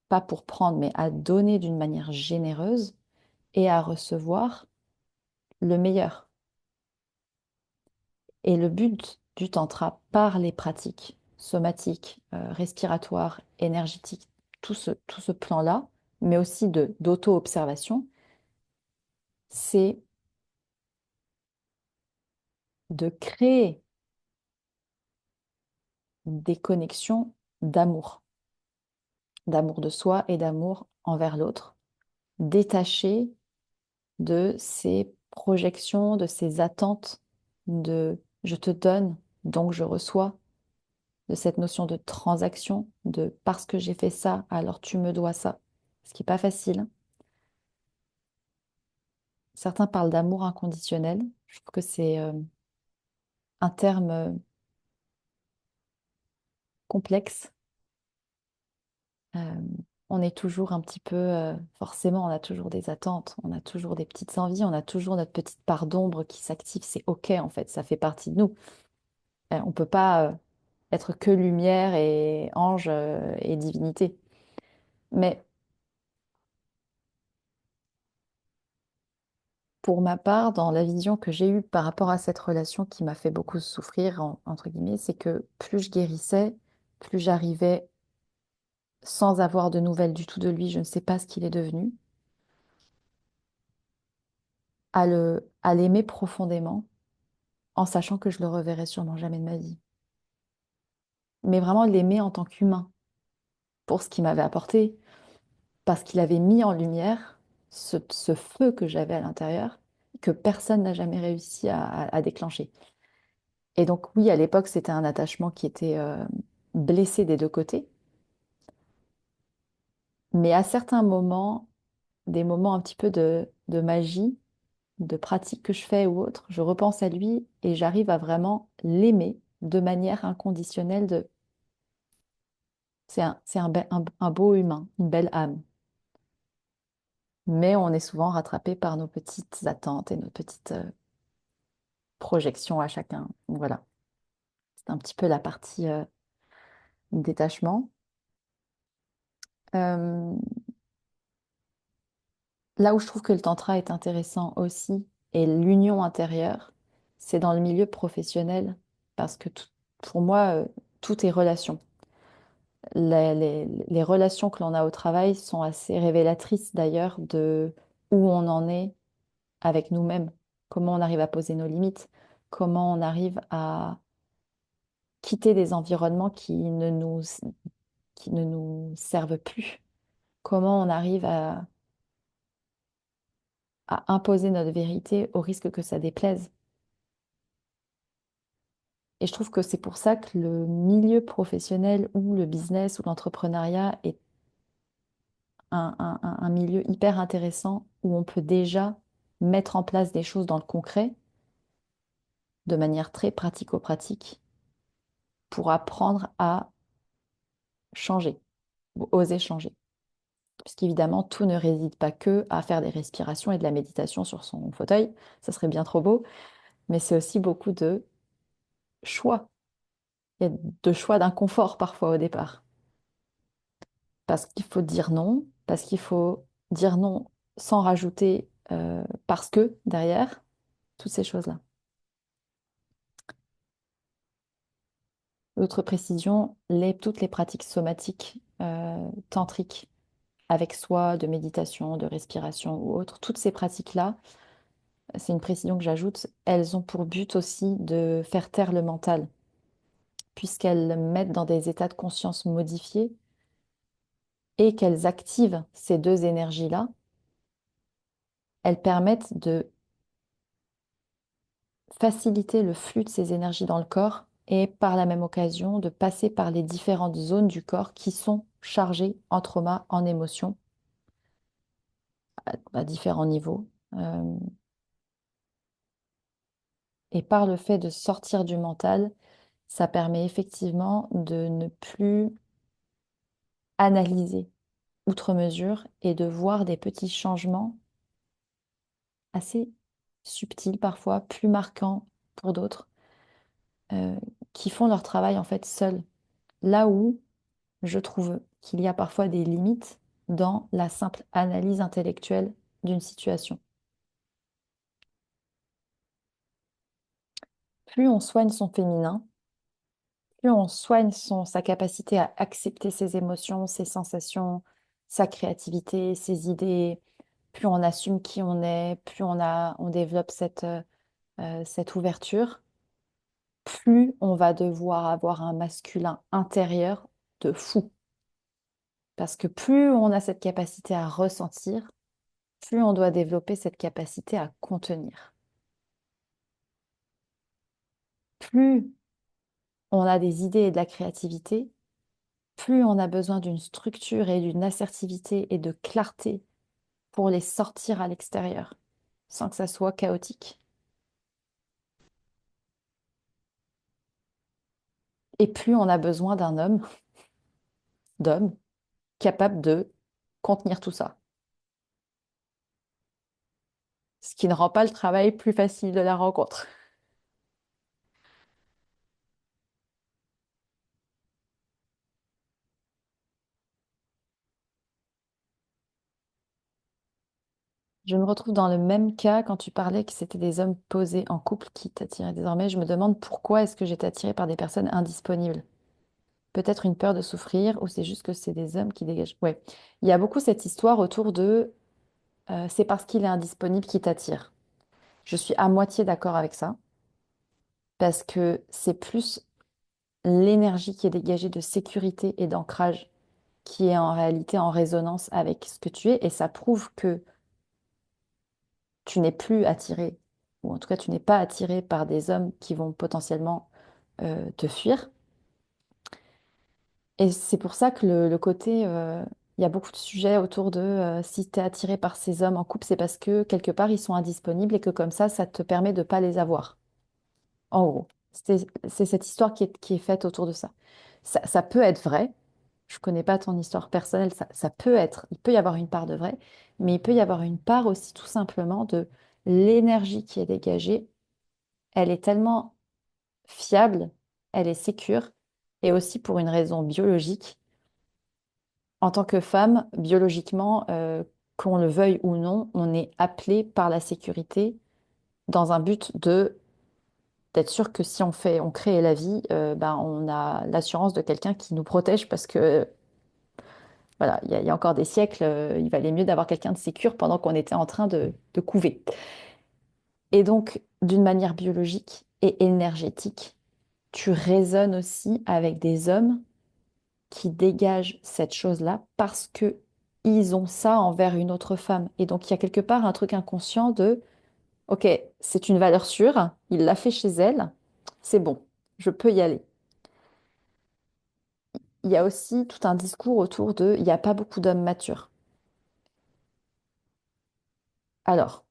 A: pas pour prendre, mais à donner d'une manière généreuse et à recevoir le meilleur. Et le but du tantra par les pratiques somatiques, respiratoires, énergétiques, tout ce plan-là, mais aussi d'auto-observation, c'est de créer des connexions d'amour, d'amour de soi et d'amour envers l'autre, détaché de ces projections, de ces attentes de je te donne, donc je reçois, de cette notion de transaction, de parce que j'ai fait ça, alors tu me dois ça, ce qui n'est pas facile. Certains parlent d'amour inconditionnel. Je trouve que c'est un terme complexe. Euh, on est toujours un petit peu, forcément, on a toujours des attentes, on a toujours des petites envies, on a toujours notre petite part d'ombre qui s'active. C'est OK en fait, ça fait partie de nous. On ne peut pas être que lumière et ange et divinité. Mais pour ma part, dans la vision que j'ai eue par rapport à cette relation qui m'a fait beaucoup souffrir, entre guillemets, c'est que plus je guérissais, plus j'arrivais sans avoir de nouvelles du tout de lui, je ne sais pas ce qu'il est devenu, à l'aimer profondément, en sachant que je le reverrai sûrement jamais de ma vie. mais vraiment l'aimer en tant qu'humain, pour ce qu'il m'avait apporté, parce qu'il avait mis en lumière ce feu que j'avais à l'intérieur, que personne n'a jamais réussi à déclencher. Et donc oui, à l'époque, c'était un attachement qui était blessé des deux côtés, mais à certains moments, des moments un petit peu de magie, de pratique que je fais ou autre, je repense à lui et j'arrive à vraiment l'aimer de manière inconditionnelle. C'est un beau humain, une belle âme. Mais on est souvent rattrapé par nos petites attentes et nos petites projections à chacun. Donc voilà, c'est un petit peu la partie détachement. Euh, Là où je trouve que le tantra est intéressant aussi, et l'union intérieure, c'est dans le milieu professionnel, parce que pour moi, tout est relation. Les relations que l'on a au travail sont assez révélatrices d'ailleurs de où on en est avec nous-mêmes, comment on arrive à poser nos limites, comment on arrive à quitter des environnements qui ne nous servent plus, comment on arrive à imposer notre vérité au risque que ça déplaise. Et je trouve que c'est pour ça que le milieu professionnel ou le business ou l'entrepreneuriat est un milieu hyper intéressant où on peut déjà mettre en place des choses dans le concret de manière très pratico-pratique pour apprendre à changer, ou oser changer. Puisqu'évidemment, tout ne réside pas que à faire des respirations et de la méditation sur son fauteuil, ça serait bien trop beau, mais c'est aussi beaucoup de choix. Il y a de choix d'inconfort parfois au départ. Parce qu'il faut dire non, parce qu'il faut dire non sans rajouter parce que derrière, toutes ces choses-là. Autre précision, toutes les pratiques somatiques, tantriques, avec soi, de méditation, de respiration ou autre, toutes ces pratiques-là, c'est une précision que j'ajoute, elles ont pour but aussi de faire taire le mental, puisqu'elles mettent dans des états de conscience modifiés et qu'elles activent ces deux énergies-là, elles permettent de faciliter le flux de ces énergies dans le corps et par la même occasion de passer par les différentes zones du corps qui sont chargées en trauma, en émotions, à différents niveaux. Euh, et par le fait de sortir du mental, ça permet effectivement de ne plus analyser outre mesure et de voir des petits changements assez subtils parfois, plus marquants pour d'autres, euh, qui font leur travail en fait seuls. Là où je trouve qu'il y a parfois des limites dans la simple analyse intellectuelle d'une situation. Plus on soigne son féminin, plus on soigne sa capacité à accepter ses émotions, ses sensations, sa créativité, ses idées, plus on assume qui on est, plus on développe cette ouverture, plus on va devoir avoir un masculin intérieur de fou. Parce que plus on a cette capacité à ressentir, plus on doit développer cette capacité à contenir. Plus on a des idées et de la créativité, plus on a besoin d'une structure et d'une assertivité et de clarté pour les sortir à l'extérieur, sans que ça soit chaotique. Et plus on a besoin d'un homme, d'homme, capable de contenir tout ça. Ce qui ne rend pas le travail plus facile de la rencontre. Je me retrouve dans le même cas quand tu parlais que c'était des hommes posés en couple qui t'attiraient désormais. Je me demande pourquoi est-ce que j'étais attirée par des personnes indisponibles. Peut-être une peur de souffrir ou c'est juste que c'est des hommes qui dégagent. Ouais, il y a beaucoup cette histoire autour de c'est parce qu'il est indisponible qu'il t'attire. Je suis à moitié d'accord avec ça parce que c'est plus l'énergie qui est dégagée de sécurité et d'ancrage qui est en réalité en résonance avec ce que tu es, et ça prouve que tu n'es plus attiré, ou en tout cas tu n'es pas attiré par des hommes qui vont potentiellement te fuir. Et c'est pour ça que le côté, il y a beaucoup de sujets autour de si tu es attiré par ces hommes en couple, c'est parce que quelque part ils sont indisponibles et que comme ça te permet de pas les avoir. En gros, c'est cette histoire qui est faite autour de ça. Ça peut être vrai. Je connais pas ton histoire personnelle. Ça peut être. Il peut y avoir une part de vrai, mais il peut y avoir une part aussi tout simplement de l'énergie qui est dégagée. Elle est tellement fiable, elle est sécure, et aussi pour une raison biologique. En tant que femme, biologiquement, qu'on le veuille ou non, on est appelé par la sécurité dans un but de d'être sûr que si on crée la vie, ben, on a l'assurance de quelqu'un qui nous protège parce que voilà, il y a encore des siècles, il valait mieux d'avoir quelqu'un de sécure pendant qu'on était en train de couver. Et donc, d'une manière biologique et énergétique, tu résonnes aussi avec des hommes qui dégagent cette chose-là parce que ils ont ça envers une autre femme. Et donc, il y a quelque part un truc inconscient de, OK, c'est une valeur sûre, il l'a fait chez elle, c'est bon, je peux y aller. Il y a aussi tout un discours autour de, il n'y a pas beaucoup d'hommes matures. Alors,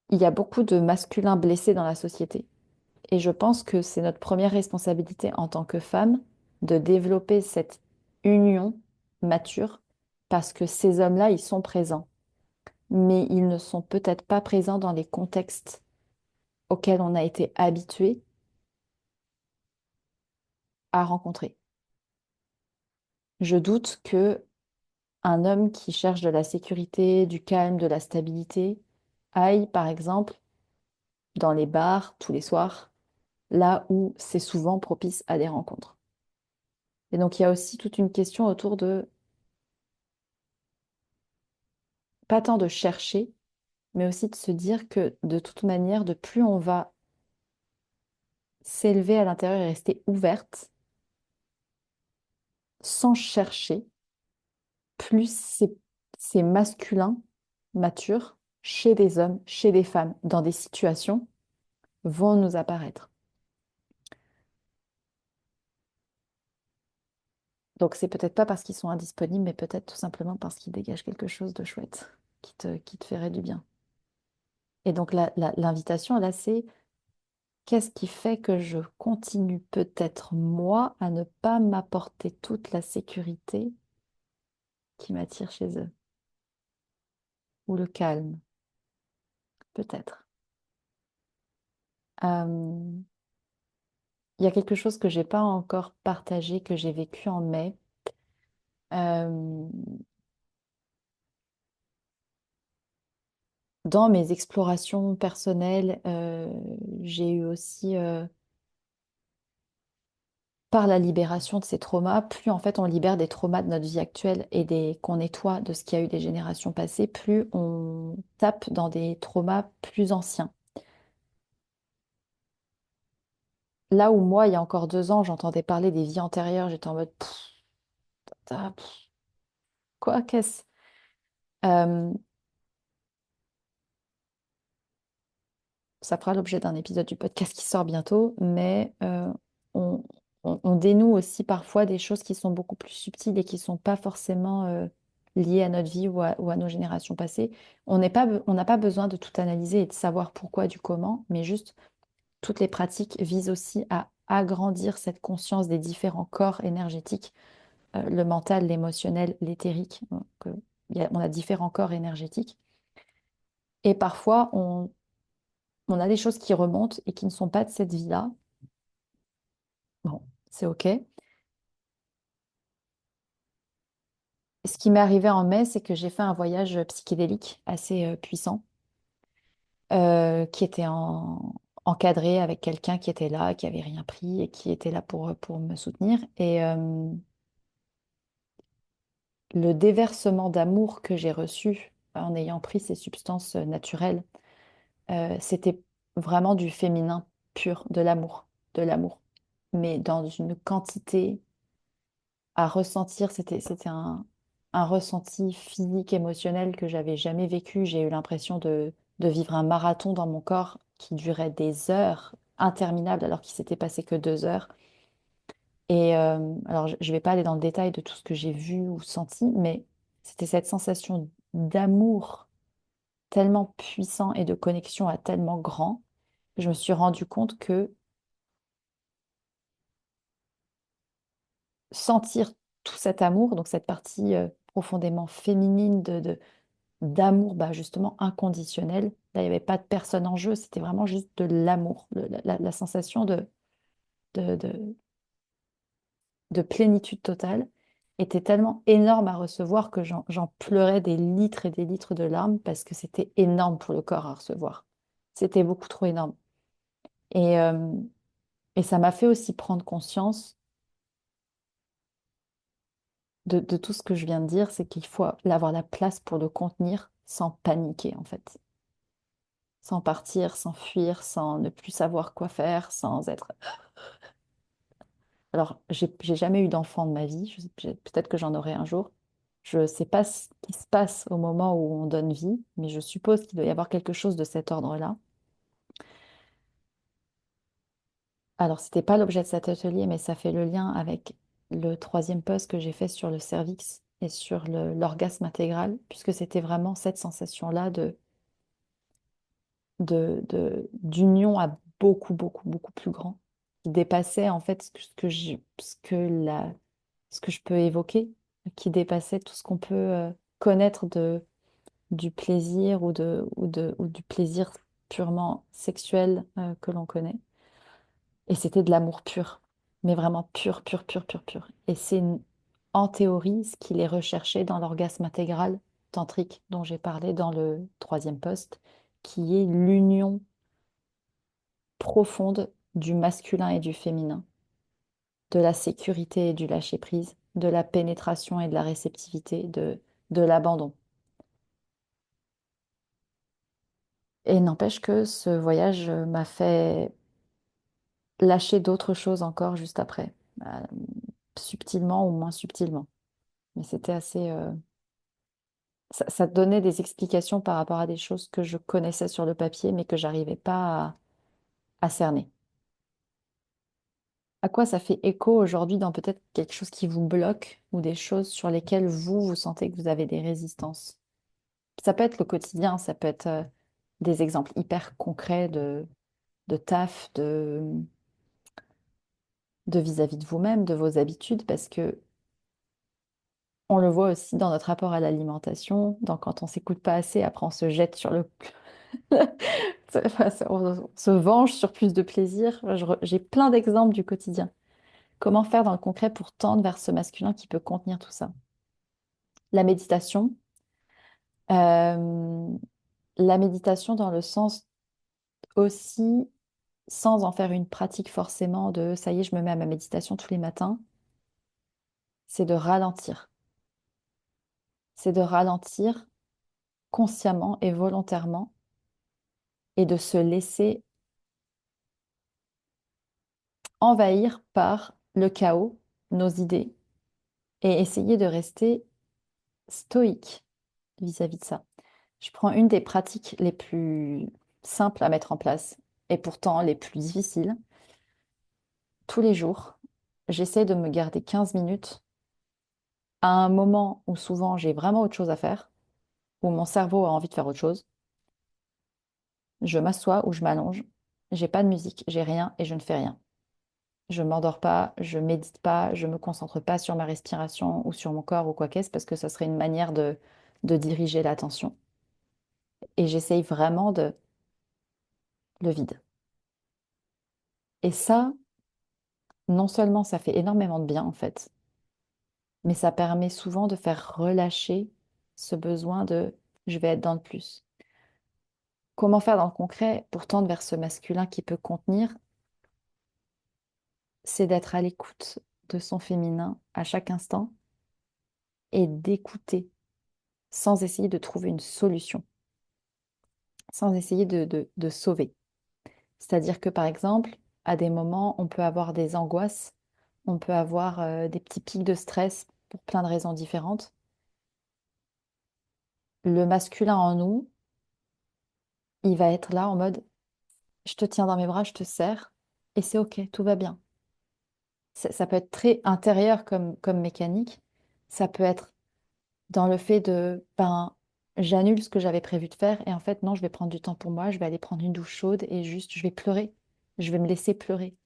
A: il y a beaucoup de masculins blessés dans la société. Et je pense que c'est notre première responsabilité en tant que femme de développer cette union mature parce que ces hommes-là, ils sont présents. Mais ils ne sont peut-être pas présents dans les contextes auxquels on a été habitué à rencontrer. Je doute que un homme qui cherche de la sécurité, du calme, de la stabilité, aille, par exemple, dans les bars tous les soirs, là où c'est souvent propice à des rencontres. Et donc, il y a aussi toute une question autour de, pas tant de chercher, mais aussi de se dire que de toute manière, de plus on va s'élever à l'intérieur et rester ouverte, sans chercher, plus c'est masculin, mature, chez des hommes, chez des femmes, dans des situations, vont nous apparaître. Donc c'est peut-être pas parce qu'ils sont indisponibles, mais peut-être tout simplement parce qu'ils dégagent quelque chose de chouette qui te ferait du bien. Et donc l'invitation, là, c'est qu'est-ce qui fait que je continue peut-être moi à ne pas m'apporter toute la sécurité qui m'attire chez eux, ou le calme, peut-être. Euh, Il y a quelque chose que j'ai pas encore partagé, que j'ai vécu en mai. Euh, Dans mes explorations personnelles, j'ai eu aussi, par la libération de ces traumas, plus en fait on libère des traumas de notre vie actuelle et qu'on nettoie de ce qu'il y a eu des générations passées, plus on tape dans des traumas plus anciens. Là où moi, il y a encore 2 ans, j'entendais parler des vies antérieures, j'étais en mode quoi, qu'est-ce? Euh, Ça fera l'objet d'un épisode du podcast qui sort bientôt, mais on, on dénoue aussi parfois des choses qui sont beaucoup plus subtiles et qui ne sont pas forcément liées à notre vie ou à nos générations passées. On n'a pas besoin de tout analyser et de savoir pourquoi du comment, mais juste toutes les pratiques visent aussi à agrandir cette conscience des différents corps énergétiques, le mental, l'émotionnel, l'éthérique. Donc, on a différents corps énergétiques. Et parfois, on a des choses qui remontent et qui ne sont pas de cette vie-là. Bon, c'est OK. Ce qui m'est arrivé en mai, c'est que j'ai fait un voyage psychédélique assez puissant, qui était encadré avec quelqu'un qui était là, qui avait rien pris et qui était là pour me soutenir. Et le déversement d'amour que j'ai reçu en ayant pris ces substances naturelles, c'était vraiment du féminin pur, de l'amour, de l'amour. mais dans une quantité à ressentir. C'était un ressenti physique, émotionnel que j'avais jamais vécu. J'ai eu l'impression de vivre un marathon dans mon corps qui durait des heures interminables alors qu'il s'était passé que 2 heures. Et alors, je ne vais pas aller dans le détail de tout ce que j'ai vu ou senti, mais c'était cette sensation d'amour tellement puissant et de connexion à tellement grand que je me suis rendu compte que sentir tout cet amour, donc cette partie profondément féminine d'amour, bah, justement inconditionnel, là, il n'y avait pas de personne en jeu, c'était vraiment juste de l'amour, la sensation de, de, de plénitude totale était tellement énorme à recevoir que j'en pleurais des litres et des litres de larmes parce que c'était énorme pour le corps à recevoir. C'était beaucoup trop énorme. Et, euh, et ça m'a fait aussi prendre conscience de tout ce que je viens de dire, c'est qu'il faut avoir la place pour le contenir sans paniquer, en fait. Sans partir, sans fuir, sans ne plus savoir quoi faire, sans être... Alors, j'ai jamais eu d'enfant de ma vie, peut-être que j'en aurai un jour. Je ne sais pas ce qui se passe au moment où on donne vie, mais je suppose qu'il doit y avoir quelque chose de cet ordre-là. Alors, c'était pas l'objet de cet atelier, mais ça fait le lien avec le troisième post que j'ai fait sur le cervix et sur l'orgasme intégral, puisque c'était vraiment cette sensation-là d'union à beaucoup, beaucoup, beaucoup plus grand, qui dépassait en fait ce que je peux évoquer, qui dépassait tout ce qu'on peut connaître du plaisir ou du plaisir purement sexuel que l'on connaît. Et c'était de l'amour pur, mais vraiment pur, pur, pur, pur, pur. Et en théorie ce qu'il est recherché dans l'orgasme intégral tantrique dont j'ai parlé dans le troisième poste, qui est l'union profonde du masculin et du féminin, de la sécurité et du lâcher-prise, de la pénétration et de la réceptivité, de l'abandon. Et n'empêche que ce voyage m'a fait lâcher d'autres choses encore juste après, subtilement ou moins subtilement. Mais c'était assez... ça donnait des explications par rapport à des choses que je connaissais sur le papier, mais que j'arrivais pas à cerner. À quoi ça fait écho aujourd'hui dans peut-être quelque chose qui vous bloque ou des choses sur lesquelles vous sentez que vous avez des résistances? Ça peut être le quotidien, ça peut être des exemples hyper concrets de taf, de vis-à-vis de vous-même, de vos habitudes, parce que on le voit aussi dans notre rapport à l'alimentation, dans quand on s'écoute pas assez, après on se jette sur le... Enfin, on se venge sur plus de plaisir. J'ai plein d'exemples du quotidien. Comment faire dans le concret pour tendre vers ce masculin qui peut contenir tout ça? La méditation. euh, la méditation dans le sens aussi, sans en faire une pratique forcément de ça y est, je me mets à ma méditation tous les matins, c'est de ralentir. C'est de ralentir consciemment et volontairement et de se laisser envahir par le chaos, nos idées, et essayer de rester stoïque vis-à-vis de ça. Je prends une des pratiques les plus simples à mettre en place et pourtant les plus difficiles. Tous les jours, j'essaie de me garder 15 minutes à un moment où souvent j'ai vraiment autre chose à faire, où mon cerveau a envie de faire autre chose. Je m'assois ou je m'allonge, j'ai pas de musique, j'ai rien et je ne fais rien. Je m'endors pas, je médite pas, je me concentre pas sur ma respiration ou sur mon corps ou quoi qu'est-ce parce que ça serait une manière de diriger l'attention. Et j'essaye vraiment de le vide. Et ça, non seulement ça fait énormément de bien en fait, mais ça permet souvent de faire relâcher ce besoin de je vais être dans le plus. Comment faire dans le concret pour tendre vers ce masculin qui peut contenir, c'est d'être à l'écoute de son féminin à chaque instant et d'écouter sans essayer de trouver une solution, sans essayer de sauver. C'est-à-dire que par exemple, à des moments, on peut avoir des angoisses, on peut avoir des petits pics de stress pour plein de raisons différentes. Le masculin en nous, il va être là en mode, je te tiens dans mes bras, je te serre, et c'est OK, tout va bien. Ça peut être très intérieur comme mécanique. Ça peut être dans le fait de, ben, j'annule ce que j'avais prévu de faire et en fait, non, je vais prendre du temps pour moi, je vais aller prendre une douche chaude et juste, je vais pleurer. Je vais me laisser pleurer.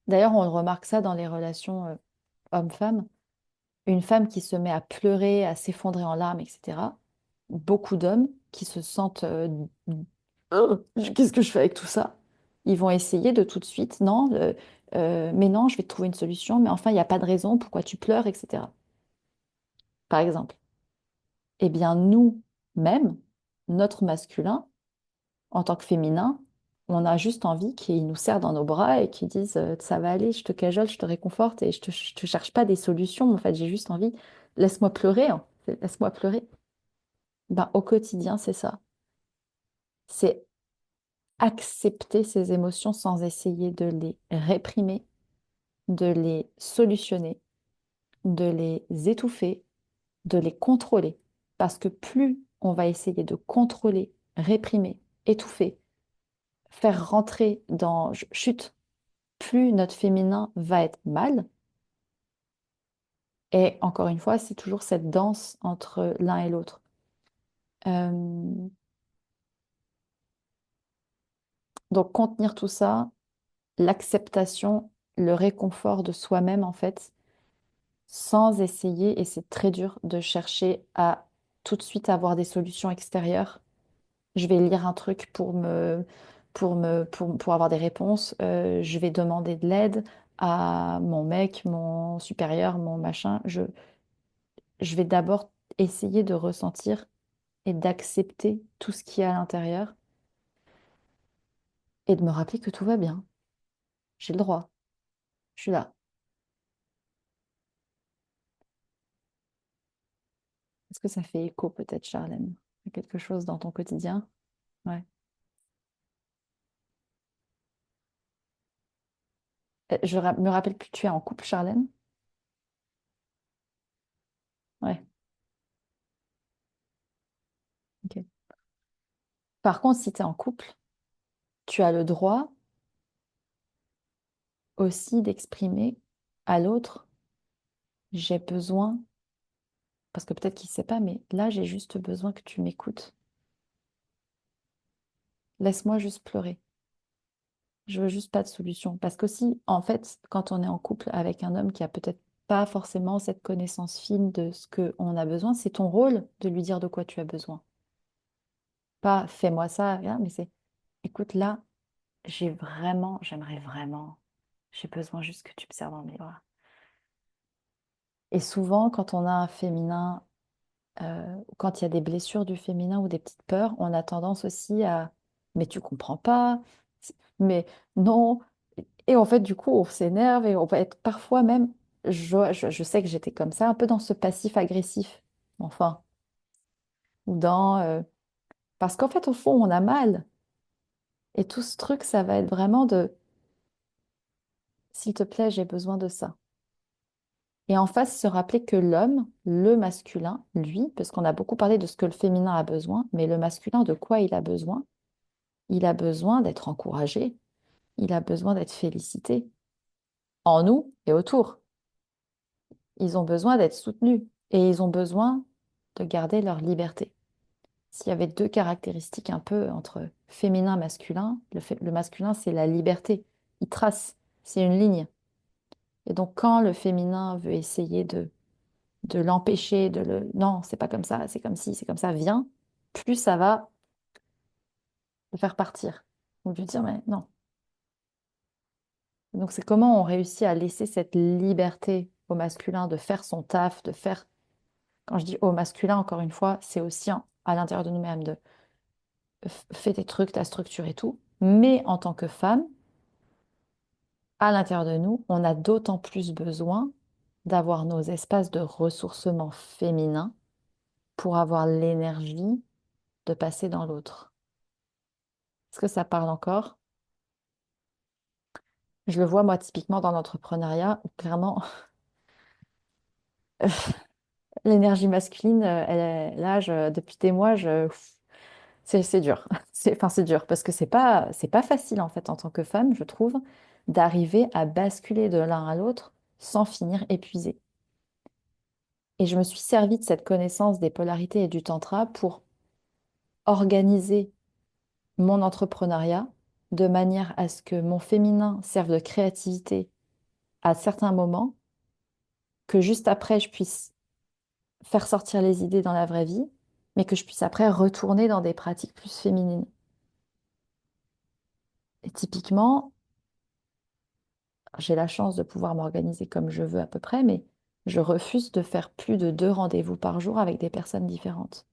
A: D'ailleurs, on remarque ça dans les relations hommes-femmes. Une femme qui se met à pleurer, à s'effondrer en larmes, etc. Beaucoup d'hommes qui se sentent qu'est-ce que je fais avec tout ça? Ils vont essayer de tout de suite, non, mais non, je vais te trouver une solution, mais enfin, il n'y a pas de raison, pourquoi tu pleures, etc. Par exemple. Eh bien, nous-mêmes, notre masculin, en tant que féminin, on a juste envie qu'il nous serre dans nos bras et qu'il dise ça va aller, je te cajole, je te réconforte et je te cherche pas des solutions. En fait, j'ai juste envie, laisse-moi pleurer, hein. Laisse-moi pleurer. Ben, au quotidien, c'est ça. C'est accepter ces émotions sans essayer de les réprimer, de les solutionner, de les étouffer, de les contrôler. Parce que plus on va essayer de contrôler, réprimer, étouffer, faire rentrer dans chute, plus notre féminin va être mal. Et encore une fois, c'est toujours cette danse entre l'un et l'autre. Euh, donc contenir tout ça, l'acceptation, le réconfort de soi-même en fait, sans essayer, et c'est très dur de chercher à tout de suite avoir des solutions extérieures. Je vais lire un truc pour avoir des réponses. Je vais demander de l'aide à mon mec, mon supérieur, mon machin. Je vais d'abord essayer de ressentir et d'accepter tout ce qu'il y a à l'intérieur et de me rappeler que tout va bien. J'ai le droit. Je suis là. Est-ce que ça fait écho peut-être, Charlène, à quelque chose dans ton quotidien? Ouais. Me rappelle plus, tu es en couple, Charlène? Ouais. Ok. Par contre, si tu es en couple, tu as le droit aussi d'exprimer à l'autre, j'ai besoin, parce que peut-être qu'il ne sait pas, mais là, j'ai juste besoin que tu m'écoutes. Laisse-moi juste pleurer. Je veux juste pas de solution. Parce qu'aussi, en fait, quand on est en couple avec un homme qui a peut-être pas forcément cette connaissance fine de ce qu'on a besoin, c'est ton rôle de lui dire de quoi tu as besoin. Pas fais-moi ça, rien, mais c'est écoute, là, j'aimerais vraiment, j'ai besoin juste que tu me serres dans mes bras. Et souvent, quand on a un féminin, quand il y a des blessures du féminin ou des petites peurs, on a tendance aussi à, mais tu comprends pas, mais non. Et en fait, du coup, on s'énerve et on va être parfois même, je sais que j'étais comme ça, un peu dans ce passif agressif, enfin, ou dans, parce qu'en fait, au fond, on a mal. Et tout ce truc, ça va être vraiment de, s'il te plaît, j'ai besoin de ça. Et en face, se rappeler que l'homme, le masculin, lui, parce qu'on a beaucoup parlé de ce que le féminin a besoin, mais le masculin, de quoi il a besoin? Il a besoin d'être encouragé, il a besoin d'être félicité en nous et autour. Ils ont besoin d'être soutenus et ils ont besoin de garder leur liberté. S'il y avait deux caractéristiques un peu entre féminin, masculin, le masculin, c'est la liberté. Il trace, c'est une ligne. Et donc, quand le féminin veut essayer de l'empêcher, de le... Non, c'est pas comme ça, c'est comme si, c'est comme ça, viens, plus ça va le faire partir. Ou lui dire, mais non. Donc, c'est comment on réussit à laisser cette liberté au masculin de faire son taf, de faire... Quand je dis au masculin, encore une fois, c'est aussi à l'intérieur de nous-mêmes de fais tes trucs, ta structure et tout. Mais en tant que femme, à l'intérieur de nous, on a d'autant plus besoin d'avoir nos espaces de ressourcement féminin pour avoir l'énergie de passer dans l'autre. Est-ce que ça parle encore? Je le vois, moi, typiquement dans l'entrepreneuriat, où clairement, l'énergie masculine, là, depuis des mois, c'est dur. Enfin, c'est dur parce que c'est pas facile, en fait, en tant que femme, je trouve, d'arriver à basculer de l'un à l'autre sans finir épuisée. Et je me suis servi de cette connaissance des polarités et du tantra pour organiser mon entrepreneuriat de manière à ce que mon féminin serve de créativité à certains moments, que juste après, je puisse faire sortir les idées dans la vraie vie, mais que je puisse après retourner dans des pratiques plus féminines. Et typiquement, j'ai la chance de pouvoir m'organiser comme je veux à peu près, mais je refuse de faire plus de 2 rendez-vous par jour avec des personnes différentes.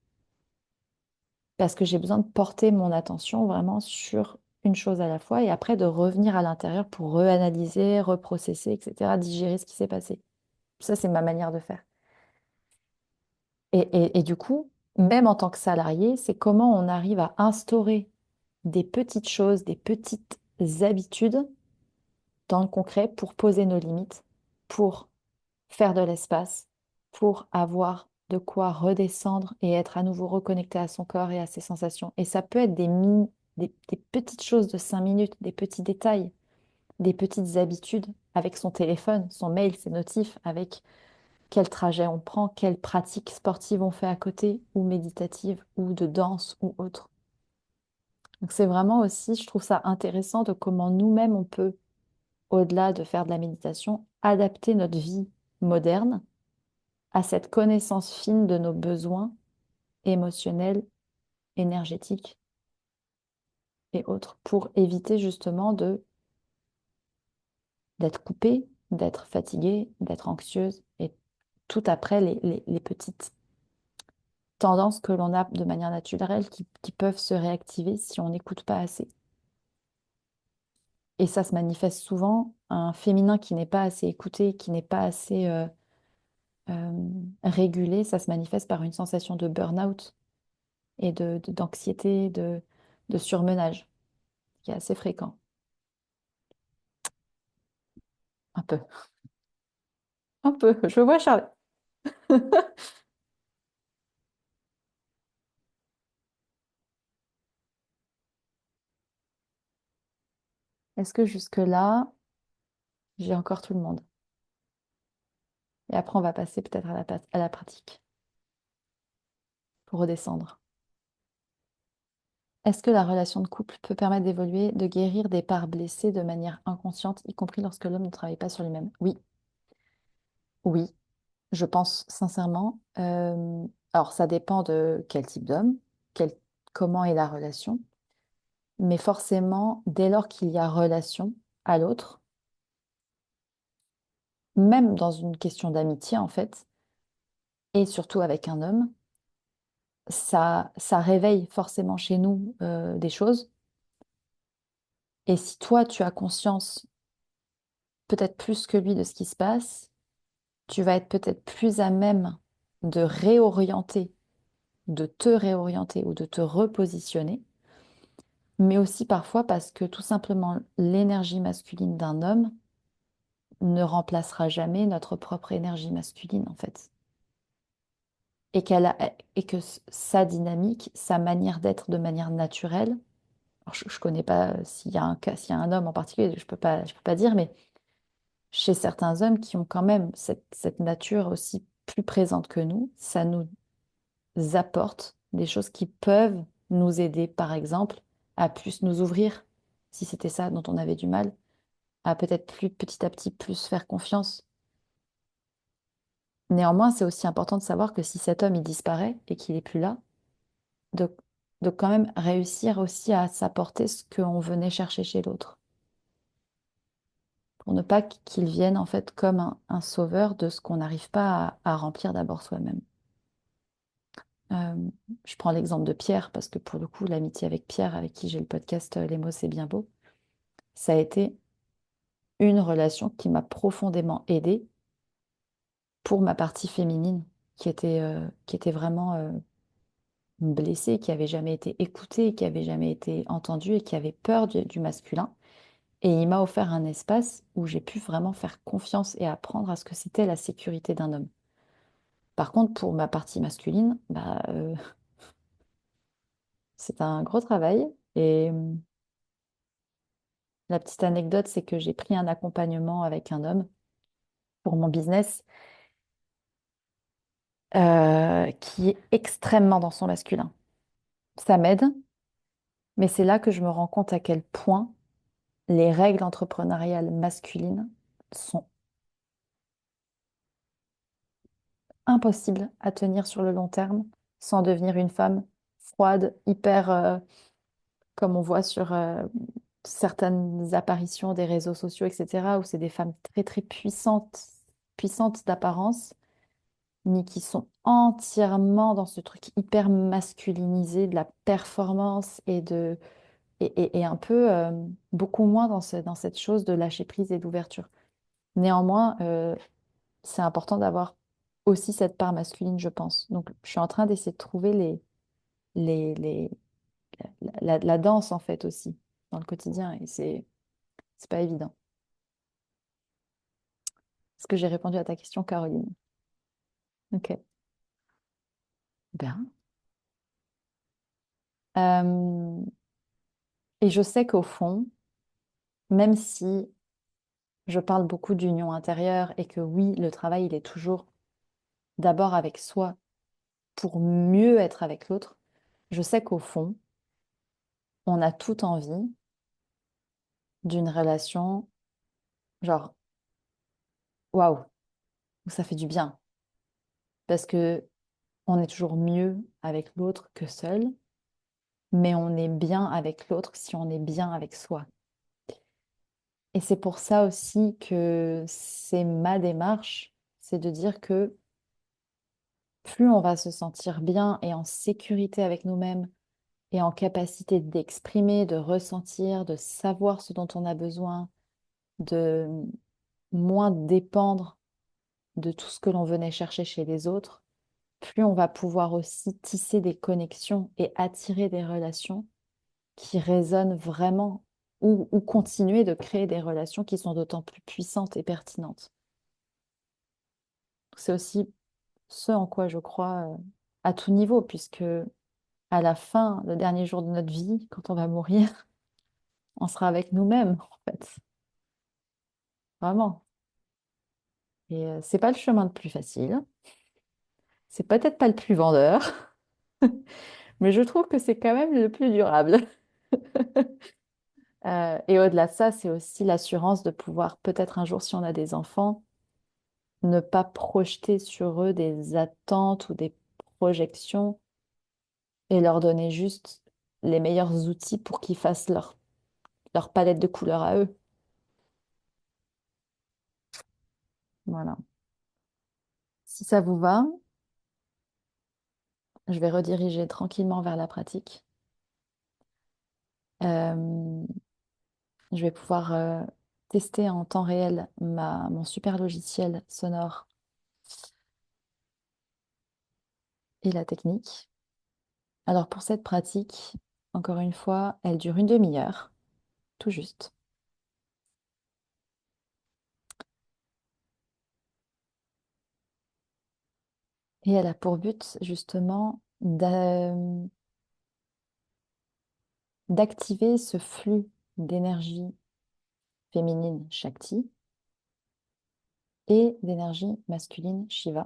A: Parce que j'ai besoin de porter mon attention vraiment sur une chose à la fois et après de revenir à l'intérieur pour reanalyser, reprocesser, etc., digérer ce qui s'est passé. Ça, c'est ma manière de faire. Et du coup, même en tant que salarié, c'est comment on arrive à instaurer des petites choses, des petites habitudes dans le concret pour poser nos limites, pour faire de l'espace, pour avoir de quoi redescendre et être à nouveau reconnecté à son corps et à ses sensations. Et ça peut être des petites choses de 5 minutes, des petits détails, des petites habitudes avec son téléphone, son mail, ses notifs, avec quel trajet on prend, quelles pratiques sportives on fait à côté, ou méditatives, ou de danse, ou autre. Donc c'est vraiment aussi, je trouve ça intéressant de comment nous-mêmes on peut, au-delà de faire de la méditation, adapter notre vie moderne à cette connaissance fine de nos besoins émotionnels, énergétiques et autres, pour éviter justement d'être coupée, d'être fatiguée, d'être anxieuse et tout après les petites tendances que l'on a de manière naturelle qui peuvent se réactiver si on n'écoute pas assez. Et ça se manifeste souvent, un féminin qui n'est pas assez écouté, qui n'est pas assez régulé, ça se manifeste par une sensation de burn-out et d'anxiété, de surmenage, qui est assez fréquent. Un peu, un peu, je vois Charles. Est-ce que jusque-là, j'ai encore tout le monde? Et après, on va passer peut-être à la pratique pour redescendre. Est-ce que la relation de couple peut permettre d'évoluer, de guérir des parts blessées de manière inconsciente, y compris lorsque l'homme ne travaille pas sur lui-même? Oui, oui, je pense sincèrement. Alors, ça dépend de quel type d'homme, comment est la relation, mais forcément, dès lors qu'il y a relation à l'autre, même dans une question d'amitié en fait, et surtout avec un homme, ça réveille forcément chez nous des choses. Et si toi, tu as conscience, peut-être plus que lui, de ce qui se passe, tu vas être peut-être plus à même de réorienter, de te réorienter ou de te repositionner, mais aussi parfois parce que tout simplement l'énergie masculine d'un homme ne remplacera jamais notre propre énergie masculine en fait. Et que sa dynamique, sa manière d'être de manière naturelle, alors je ne connais pas s'il y a un cas, s'il y a un homme en particulier, je peux pas dire, mais chez certains hommes qui ont quand même cette nature aussi plus présente que nous, ça nous apporte des choses qui peuvent nous aider, par exemple, à plus nous ouvrir, si c'était ça dont on avait du mal, à peut-être plus petit à petit plus faire confiance. Néanmoins, c'est aussi important de savoir que si cet homme il disparaît et qu'il est plus là, de, de quand même réussir aussi à s'apporter ce qu'on venait chercher chez l'autre, pour ne pas qu'il vienne en fait comme un sauveur de ce qu'on n'arrive pas à remplir d'abord soi-même. Euh, je prends l'exemple de Pierre parce que pour le coup, l'amitié avec Pierre, avec qui j'ai le podcast Les mots, c'est bien beau, ça a été une relation qui m'a profondément aidée pour ma partie féminine, qui était vraiment blessée, qui avait jamais été écoutée, qui avait jamais été entendue et qui avait peur du masculin. Et il m'a offert un espace où j'ai pu vraiment faire confiance et apprendre à ce que c'était la sécurité d'un homme. Par contre, pour ma partie masculine, c'est un gros travail. Et la petite anecdote, c'est que j'ai pris un accompagnement avec un homme pour mon business qui est extrêmement dans son masculin. Ça m'aide, mais c'est là que je me rends compte à quel point les règles entrepreneuriales masculines sont impossibles à tenir sur le long terme sans devenir une femme froide, hyper, comme on voit sur certaines apparitions des réseaux sociaux, etc., où c'est des femmes très, très puissantes, puissantes d'apparence, mais qui sont entièrement dans ce truc hyper masculinisé de la performance et un peu beaucoup moins dans cette chose de lâcher prise et d'ouverture. Néanmoins, c'est important d'avoir aussi cette part masculine, je pense. Donc, je suis en train d'essayer de trouver les, la danse, en fait, aussi, dans le quotidien. Et c'est pas évident. Est-ce que j'ai répondu à ta question, Caroline? Ok. Bien. Euh, et je sais qu'au fond, même si je parle beaucoup d'union intérieure et que oui, le travail, il est toujours d'abord avec soi pour mieux être avec l'autre, je sais qu'au fond, on a tout envie d'une relation, genre, waouh, où ça fait du bien. Parce que on est toujours mieux avec l'autre que seul, mais on est bien avec l'autre si on est bien avec soi. Et c'est pour ça aussi que c'est ma démarche, c'est de dire que plus on va se sentir bien et en sécurité avec nous-mêmes et en capacité d'exprimer, de ressentir, de savoir ce dont on a besoin, de moins dépendre de tout ce que l'on venait chercher chez les autres, plus on va pouvoir aussi tisser des connexions et attirer des relations qui résonnent vraiment ou continuer de créer des relations qui sont d'autant plus puissantes et pertinentes. C'est aussi ce en quoi je crois à tout niveau, puisque à la fin, le dernier jour de notre vie, quand on va mourir, on sera avec nous-mêmes, en fait. Vraiment. Et c'est pas le chemin le plus facile. C'est peut-être pas le plus vendeur, mais je trouve que c'est quand même le plus durable. Et au-delà de ça, c'est aussi l'assurance de pouvoir, peut-être un jour, si on a des enfants, ne pas projeter sur eux des attentes ou des projections et leur donner juste les meilleurs outils pour qu'ils fassent leur palette de couleurs à eux. Voilà. Si ça vous va, je vais rediriger tranquillement vers la pratique. Euh, je vais pouvoir tester en temps réel mon super logiciel sonore et la technique. Alors pour cette pratique, encore une fois, elle dure une demi-heure, tout juste. Et elle a pour but justement d'activer ce flux d'énergie féminine Shakti et d'énergie masculine Shiva